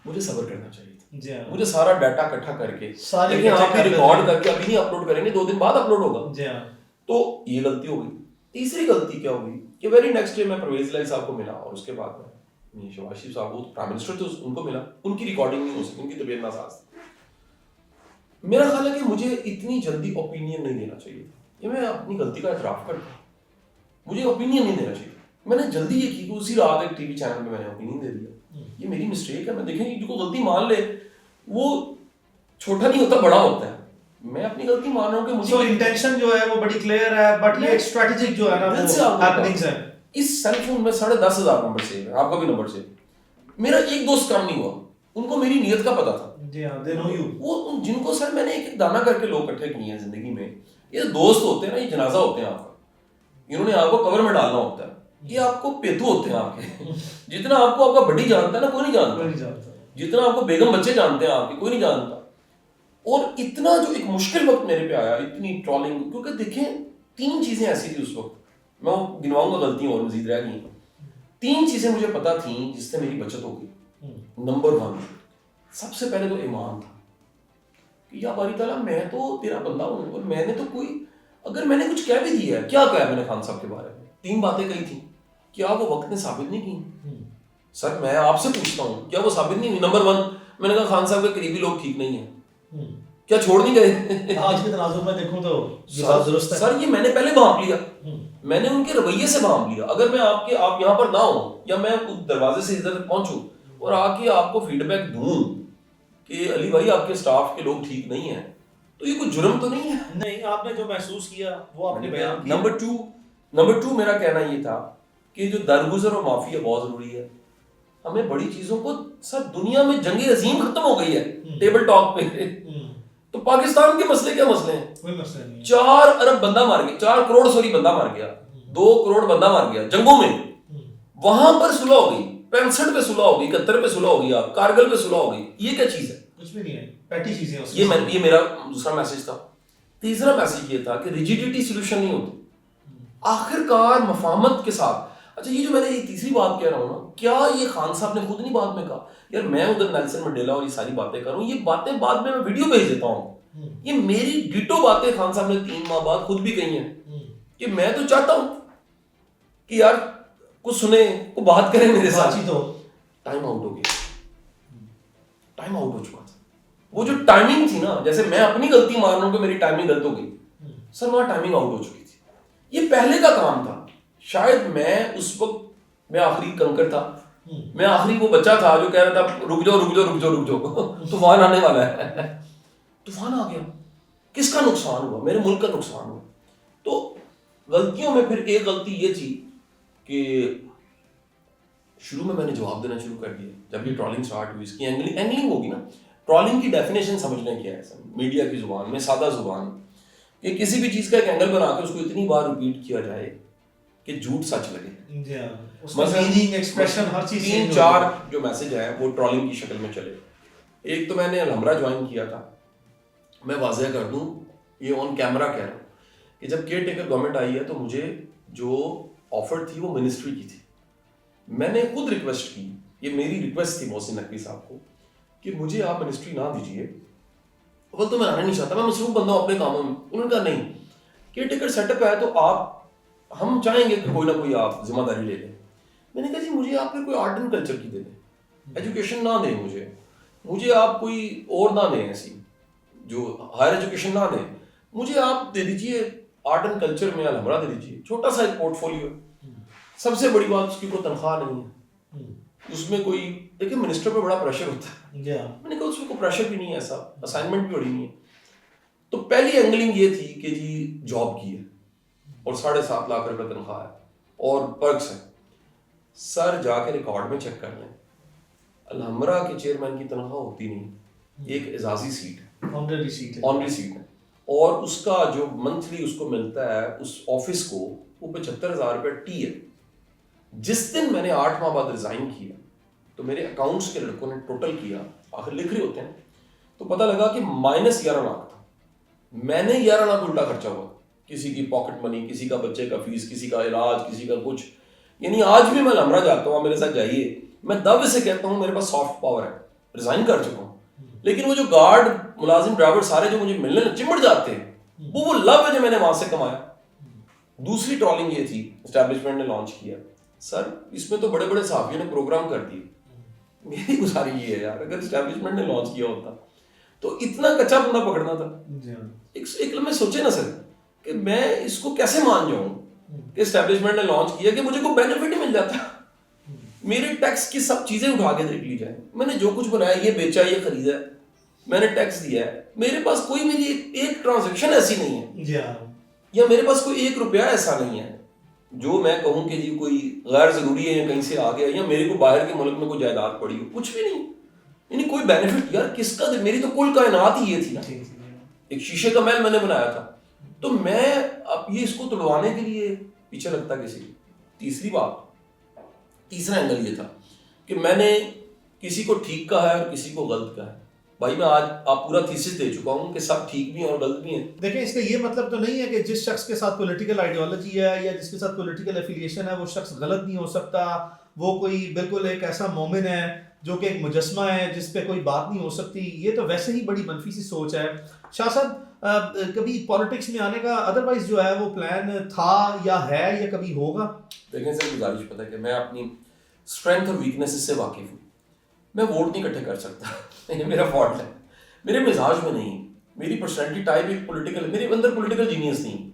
مجھے صبر کرنا چاہیے تھا. مجھے سارا ڈیٹا اکٹھا کر کے لیکن آپ ریکارڈ کر کے ابھی نہیں اپلوڈ کریں گے، 2 دن بعد اپلوڈ ہوگا. تو یہ غلطی ہو گئی. تیسری غلطی کیا ہوئی کہ ویری نیکسٹ ڈے میں پرویز الہی صاحب کو ملا اور اس کے بعد میں شہباز شریف صاحب وہ پرائم منسٹر تھے ان کو ملا. ان کی ریکارڈنگ نہیں ہو سکی، ان کی طبیعت ناساز تھی. میرا خیال ہے کہ مجھے اتنی جلدی اوپینین نہیں دینا چاہیے تھا. یہ میں اپنی غلطی کا اعتراف کرتا ہوں. مجھے اوپینین نہیں دینا چاہیے. میں نے جلدی یہ کی کہ اسی رات ایک ٹی وی چینل میں نے اوپینین دے دیا. یہ میری مسٹیک ہے. میں دیکھیں جو غلطی مان لے وہ چھوٹا نہیں ہوتا، بڑا ہوتا ہے. میں اپنی غلطی مان رہا ہوں کہ مجھے انٹینشن جو ہے وہ بڑی کلیئر ہے، بٹ یہ اسٹریٹجک جو ہے نا وہ ہیپننگز ہیں. اس سیل فون میں 10,500 نمبر سیو ہے، آپ کا بھی نمبر سیو. میرا ایک دوست کام نہیں ہوا، ان کو میری نیت کا پتا تھا. جی ہاں دے نو یو. وہ جن کو سر میں نے ایک دانہ کر کے لوگ اکٹھے کیے ہیں زندگی میں. یہ دوست ہوتے ہیں نا، یہ جنازہ ہوتے ہیں آپ کا. انہوں نے آپ کو قبر میں ڈالنا ہوتا ہے. یہ آپ کو پیتو ہوتے ہیں آپ کے. جتنا آپ کو آپ کا بڈی جانتا ہے نا کوئی نہیں جانتا. جتنا آپ کو بیگم بچے جانتے ہیں آپ کے کوئی نہیں جانتا. اور اتنا جو ایک مشکل وقت میرے پہ آیا، اتنی ٹرولنگ، کیونکہ دیکھیں 3 چیزیں ایسی تھی اس وقت. میں گنواؤں گا غلطیاں اور مزید رہ گئی. 3 چیزیں مجھے پتا تھیں جس سے میری بچت ہو گئی. نمبر 1 سب سے پہلے تو ایمان تھا کہ یا باری تعالیٰ میں تو تیرا بندہ ہوں اور میں نے تو کوئی اگر میں نے کچھ کہہ بھی دیا ہے. کیا کہا میں نے خان صاحب کے بارے میں 3 باتیں کہی تھیں. کیا وہ وقت نے ثابت نہیں کی؟ سر میں آپ سے پوچھتا ہوں کیا وہ ثابت نہیں ہوئی؟ نمبر 1 میں نے کہا خان صاحب کے قریبی لوگ ٹھیک نہیں ہیں. کیا چھوڑ نہیں گئے؟ آج کے تناظر میں دیکھوں تو یہ بات درست ہے سر یہ میں نے پہلے بھانپ لیا, میں نے ان کے رویے سے بھانپ لیا. اگر میں آپ یہاں پر نہ ہوں یا میں دروازے سے ادھر پہنچوں اور آ کے آپ کو فیڈ بیک دوں کہ علی بھائی آپ کے سٹاف کے لوگ ٹھیک نہیں ہیں, تو یہ کوئی جرم تو نہیں ہے. نہیں, آپ نے جو محسوس کیا وہ آپ نے بیان کیا. نمبر ٹو میرا کہنا یہ تھا کہ جو درگزر اور معافی ہے بہت ضروری ہے. ہمیں بڑی چیزوں کو, سر دنیا میں جنگ عظیم ختم ہو گئی ہے ٹیبل ٹاک پہ, تو پاکستان کے مسئلے کیا مسئلے ہیں؟ کوئی مسئلہ نہیں. 4 ارب بندہ مار گیا, 4 کروڑ بندہ مار گیا, 2 کروڑ بندہ مار گیا جنگوں میں. وہاں پر صلح ہو گئی, 65 پہ صلح ہو گئی, 71 پہ صلح ہو گئی, آپ کارگل پہ صلح ہو گئی. یہ کیا چیز ہے؟ کچھ بھی نہیں ہے, پیٹی چیزیں. یہ میرا دوسرا میسج تھا. تیسرا میسج یہ تھا کہ ریجیڈیٹی سولوشن نہیں ہوتی, آخر کار مفاہمت کے ساتھ. اچھا یہ جو میں نے یہ تیسری بات کہہ رہا ہوں نا, کیا یہ خان صاحب نے خود نہیں بعد میں کہا یار میں ادھر نیلسن منڈیلا اور یہ ساری باتیں کر رہا ہوں, یہ باتیں بعد میں ویڈیو بھیج دیتا ہوں, یہ میری ڈیٹو باتیں خان صاحب نے 3 ماہ بعد خود بھی کہی ہیں کہ میں تو چاہتا ہوں کہ یار کچھ سنے, کوئی بات کرے میرے ساتھ. تو ٹائم آؤٹ ہو گیا, ٹائم آؤٹ ہو چکا تھا. وہ جو ٹائمنگ تھی نا, جیسے میں اپنی غلطی مان رہا ہوں کہ میری ٹائمنگ غلط ہو گئی, سر وہاں ٹائمنگ آؤٹ ہو چکی تھی. یہ پہلے کا کام تھا. شاید میں اس وقت میں آخری کنکر تھا, میں آخری وہ بچہ تھا جو کہہ رہا تھا رک جاؤ طوفان آنے والا ہے. طوفان آ گیا, کس کا نقصان ہوا؟ میرے ملک کا نقصان ہوا. تو غلطیوں میں پھر ایک غلطی یہ تھی کہ شروع میں نے جواب دینا شروع کر دیا. جب یہ ٹرالنگ سٹارٹ ہوئی, اس کی اینگلنگ ہوگی نا, ٹرالنگ کی ڈیفینیشن سمجھنے کیا ہے سر میڈیا کی زبان میں, سادہ زبان, کہ کسی بھی چیز کا ایک اینگل بنا کے اس کو اتنی بار ریپیٹ کیا جائے کہ جھوٹ سچ لگے. ہر چیز 3-4 جو میسج ہے وہ ٹرالنگ کی شکل میں چلے. ایک تو میں نے الحمرہ جوائن کیا تھا, میں واضح کر دوں یہ آن کیمرہ کہہ رہا ہوں کہ جب کیئر ٹیکر گورنمنٹ آئی ہے تو مجھے جو آفر تھی وہ منسٹری کی تھی. میں نے خود ریکویسٹ کی, یہ میری ریکویسٹ تھی محسن نقوی صاحب کو کہ مجھے آپ منسٹری نہ دیجیے. وہ تو میں آنا نہیں چاہتا, میں مصروف بندہ ہوں اپنے کاموں میں. انہوں نے کہا نہیں, کیئر ٹیکر سیٹ اپ ہے تو آپ, ہم چاہیں گے کہ کوئی نہ کوئی آپ ذمہ داری لے لیں. میں نے کہا جی مجھے آپ پھر کوئی آرٹ اینڈ کلچر کی دے دیں, ایجوکیشن نہ دیں مجھے آپ کوئی اور نہ دیں, ایسی جو ہائر ایجوکیشن نہ دیں, مجھے آپ دے دیجیے آرٹ اینڈ کلچر میں الحمرہ دے دیجیے, چھوٹا سا ایک پورٹ فولیو. سب سے بڑی بات اس کی کوئی تنخواہ نہیں ہے, اس میں کوئی, دیکھیں منسٹر پہ بڑا پریشر ہوتا ہے. میں نے کہا اس میں کوئی پریشر بھی نہیں ہے, ایسا اسائنمنٹ بھی بڑی نہیں ہے. تو پہلی اینگلنگ یہ تھی کہ جی جاب کی ہے اور 7.5 لاکھ روپے تنخواہ ہے اور پرکس ہے. سر جا کے ریکارڈ میں چیک کر لیں, الحمرہ کے چیئرمین کی تنخواہ ہوتی نہیں, ایک اعزازی سیٹ ہے, آنری سیٹ ہے, اور اس کا جو منتھلی اس کو ملتا ہے اس آفس کو وہ 75,000 روپے ٹی ہے. جس دن میں نے 8 ماہ بعد ریزائن کیا تو میرے اکاؤنٹس کے لڑکوں نے ٹوٹل کیا, آخر لکھ رہے ہوتے ہیں, تو پتہ لگا کہ -11 لاکھ تھا. میں نے 11 لاکھ الٹا خرچہ ہوا, کسی کی پاکٹ منی, کسی کا بچے کا فیس, کسی کا علاج, کسی کا کچھ. یعنی آج بھی میں الحمرہ جاتا ہوں, میرے ساتھ جائیے, میں دعوے سے کہتا ہوں میرے پاس سافٹ پاور ہے, ریزائن کر چکا ہوں, لیکن وہ جو گارڈ ملازم ڈرائیور سارے جو مجھے ملنے چمٹ جاتے ہیں, وہ لو ہے جو میں نے وہاں سے کمایا. دوسری ٹرالنگ یہ تھی, اسٹیبلشمنٹ نے لانچ کیا. سر اس میں تو بڑے بڑے صحافیوں نے پروگرام کر دیے. میری گزارش یہ ہے یار, اگر اسٹیبلشمنٹ نے لانچ کیا ہوتا تو اتنا کچا بندہ پکڑنا تھا. ایک لمحے سوچے نا سر کہ میں اس کو کیسے مان جاؤں کہ اسٹیبلشمنٹ نے لانچ کیا, کہ مجھے کوئی بینیفٹ ہی مل جاتا. میرے ٹیکس کی سب چیزیں اٹھا کے دیکھ لی جائیں, میں نے جو کچھ بنایا, یہ بیچا, یہ خریدا, میں نے ٹیکس دیا ہے, میرے پاس کوئی میری ایک ٹرانزیکشن ایسی نہیں ہے, یا میرے پاس کوئی 1 روپیہ ایسا نہیں ہے جو میں کہوں کہ جی کوئی غیر ضروری ہے یا کہیں سے آ گیا, یا میرے کو باہر کے ملک میں کوئی جائیداد پڑی ہو, کچھ بھی نہیں. یعنی کوئی بینیفٹ یار کس کا, میری تو کل کائنات ہی یہ تھی نا, ایک شیشے کا محل میں نے بنایا تھا. تو میں اب یہ اس کو توڑوانے کے لیے پیچھے لگتا کسی. تیسرا اینگل یہ تھا کہ میں نے کسی کو ٹھیک کہا ہے اور کسی کو غلط کہا ہے. بھائی میں آج آپ پورا تھیسس دے چکا ہوں کہ سب ٹھیک بھی ہیں اور غلط بھی ہیں. دیکھیں اس کا یہ مطلب تو نہیں ہے کہ جس شخص کے ساتھ پولیٹیکل آئیڈیالوجی ہے یا جس کے ساتھ پولیٹیکل ایفیلیشن ہے وہ شخص غلط نہیں ہو سکتا, وہ کوئی بالکل ایک ایسا مومن ہے جو کہ ایک مجسمہ ہے جس پہ کوئی بات نہیں ہو سکتی. یہ تو ویسے ہی بڑی منفی سی سوچ ہے. شاہ صاحب کبھی پالیٹکس میں آنے کا ادروائز جو ہے وہ پلان تھا یا ہے یا کبھی ہوگا؟ دیکھیں سر گزارش پتہ ہے کہ میں اپنی اسٹرینتھ اور ویکنیسز سے واقف ہوں. میں ووٹ نہیں اکٹھے کر سکتا, یہ میرا فالٹ ہے, میرے مزاج میں نہیں. میری پرسنالٹی ٹائپ ایک پولیٹیکل، میرے اندر پولیٹیکل جینیس نہیں،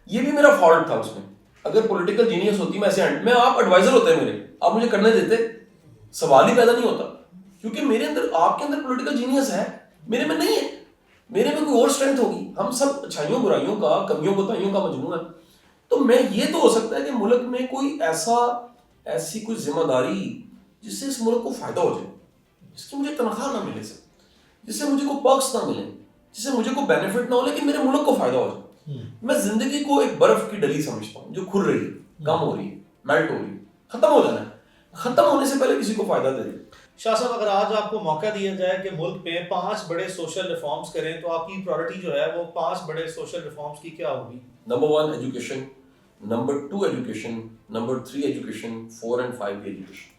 یہ بھی میرا فالٹ تھا اس میں. اگر پولیٹیکل جینیس ہوتی میں ایسے میں آپ ایڈوائزر ہوتے ہیں میرے، آپ مجھے کرنے دیتے، سوال ہی پیدا نہیں ہوتا. کیونکہ میرے اندر، آپ کے اندر پولیٹیکل جینیس ہے، میرے میں نہیں ہے. میرے میں کوئی اور اسٹرینتھ ہوگی. ہم سب اچھائیوں برائیوں کا، کمیوں کوتاہیوں کا مجموعہ ہے. تو میں یہ تو ہو سکتا ہے کہ ملک میں کوئی ایسی کوئی ذمہ داری جس سے اس ملک کو فائدہ ہو جائے، جس کی مجھے تنخواہ نہ ملے، جس سے مجھے کوئی پرکس نہ ملے، جس سے مجھے کوئی بینیفٹ نہ ہو، لیکن میرے ملک کو فائدہ ہو جائے. میں زندگی کو ایک برف کی ڈلی سمجھتا ہوں جو کھل رہی ہے، کم ہو رہی ہے، میلٹ ہو رہی ہے، ختم ہو جانا ہے. ختم ہونے سے پہلے کسی کو فائدہ دے دے. شاہ صاحب اگر آج آپ کو موقع دیا جائے کہ ملک میں 5 بڑے سوشل ریفارمز کریں تو آپ کی پرائورٹی جو ہے وہ 5 بڑے سوشل ریفارمز کی کیا ہوگی؟ Number 1 education, number 2 education, number 3 education, 4 and 5 education.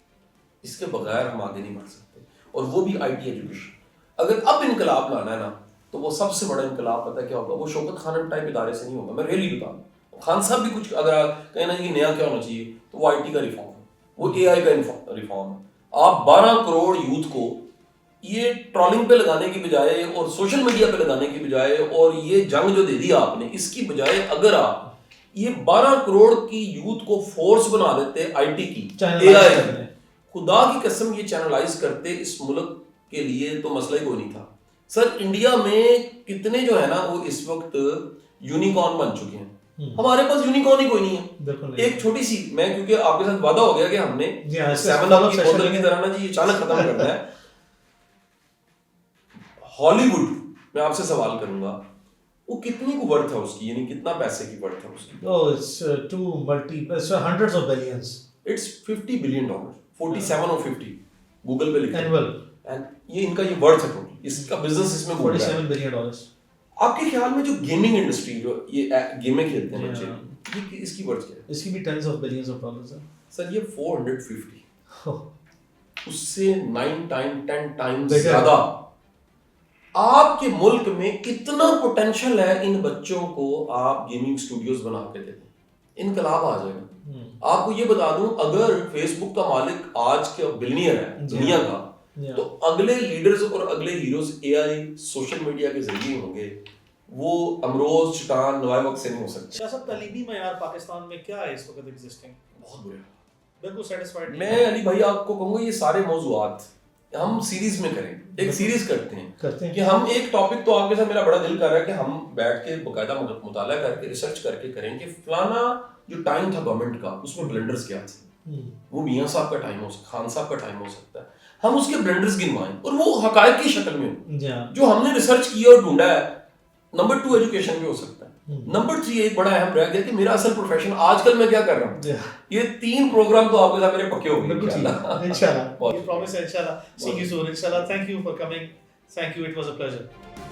اس کے بغیر ہم آگے نہیں بڑھ سکتے، اور وہ بھی آئی ٹی ایجوکیشن. اگر اب انقلاب لانا ہے نا تو وہ سب سے بڑا انقلاب پتہ کیا ہوگا؟ وہ شوکت خانم ٹائپ ادارے سے نہیں ہوگا. میں ریئلی بتا رہا ہوں، خان صاحب بھی کچھ اگر کہیں نا کہ نیا کیا ہونا چاہیے تو وہ آئی ٹی کا ریفارم ہے، وہ اے آئی کا ریفارم ہے. آپ 12 کروڑ یوتھ کو یہ ٹرولنگ پہ لگانے کی بجائے اور سوشل میڈیا پہ لگانے کی بجائے اور یہ جنگ جو دے دی آپ نے، اس کی بجائے اگر آپ یہ 12 کروڑ کی یوتھ کو فورس بنا دیتے آئی ٹی کی، اے آئی کی، خدا کی قسم یہ چینلائز کرتے، اس ملک کے لیے تو مسئلہ ہی کوئی نہیں تھا. سر انڈیا میں کتنے جو ہے نا وہ اس وقت یونیکارن بن چکے ہیں. ہمارے پاس یونیکارن ہی کوئی نہیں ہے. ایک چھوٹی سی، میں کیونکہ آپ کے ساتھ وعدہ ہو گیا کہ ہم نے 7 اپ کی بوتل کی طرح نا جی اچانک ختم کرنا ہے. ہالی ووڈ میں آپ سے سوال کروں گا، وہ کتنی کو ورتھ ہے اس کی، یعنی کتنا پیسے کی ورتھ ہے اس کی؟ it's hundreds of billions. It's $50 billion, 47 اور 50 گوگل پہ لکھیں. Annual. یہ ان کا یہ ورتھ ہے ٹوٹل، اس کا بزنس اس میں گھوم رہا ہے. $47 billion. آپ کے خیال میں جو گیمنگ انڈسٹری، جو یہ گیمیں کھیلتے ہیں بچے، یہ اس کی ورتھ کیا ہے؟ اس کی بھی tens of billions of dollars ہے. سر یہ 450، اس سے 9 ٹائم 10 ٹائم زیادہ. آپ کے ملک میں اتنا پوٹینشل ہے، ان بچوں کو آپ گیمنگ اسٹوڈیوز بنا کے دے دیں، انقلاب آ جائے گا. آپ کو یہ بتا دوں، اگر فیس بک کا مالک آج کا بلینئر ہے دنیا کا، تو اگلے لیڈرز اور اگلے ہیروز اے آئی سوشل میڈیا کے ذریعے ہوں گے. وہ امروز چٹان نوائے وقت سے نہیں ہو سکتے. شاہ صاحب تعلیمی معیار پاکستان میں کیا ہے اس وقت ایگزسٹنگ؟ بہت برا. بالکل سیٹسفائڈ. میں علی بھائی آپ کو کہوں گا یہ سارے موضوعات ہم سیریز میں کریں، ایک سیریز کرتے ہیں کہ ہم ایک ٹاپک، تو آپ کے ساتھ میرا بڑا دل کر رہا ہے کہ ہم بیٹھ کے باقاعدہ مطالعہ کر کے ریسرچ کر کے کریں کہ فلانا جو ٹائم تھا گورنمنٹ کا، اس میں بلنڈرز کیا تھے. وہ میاں صاحب کا ٹائم ہو سکتا ہے، خان صاحب کا ٹائم ہو سکتا ہے. ہم اس کے بلنڈرز گنوائیں اور وہ حقائق کی شکل میں ہو جو ہم نے ریسرچ کیا اور ڈھونڈا ہے. نمبر 2 ایجوکیشن بھی ہو سکتا ہے. نمبر 3 ایک بڑا اہم رہ گیا کہ میرا اصل پروفیشن آج کل میں کیا کر رہا ہوں. یہ 3 پروگرام تو آپ کے ساتھ میرے پکے ہو گئے انشاءاللہ. We promise inshallah. See you soon inshallah. Thank you for coming. Thank you. It was a pleasure.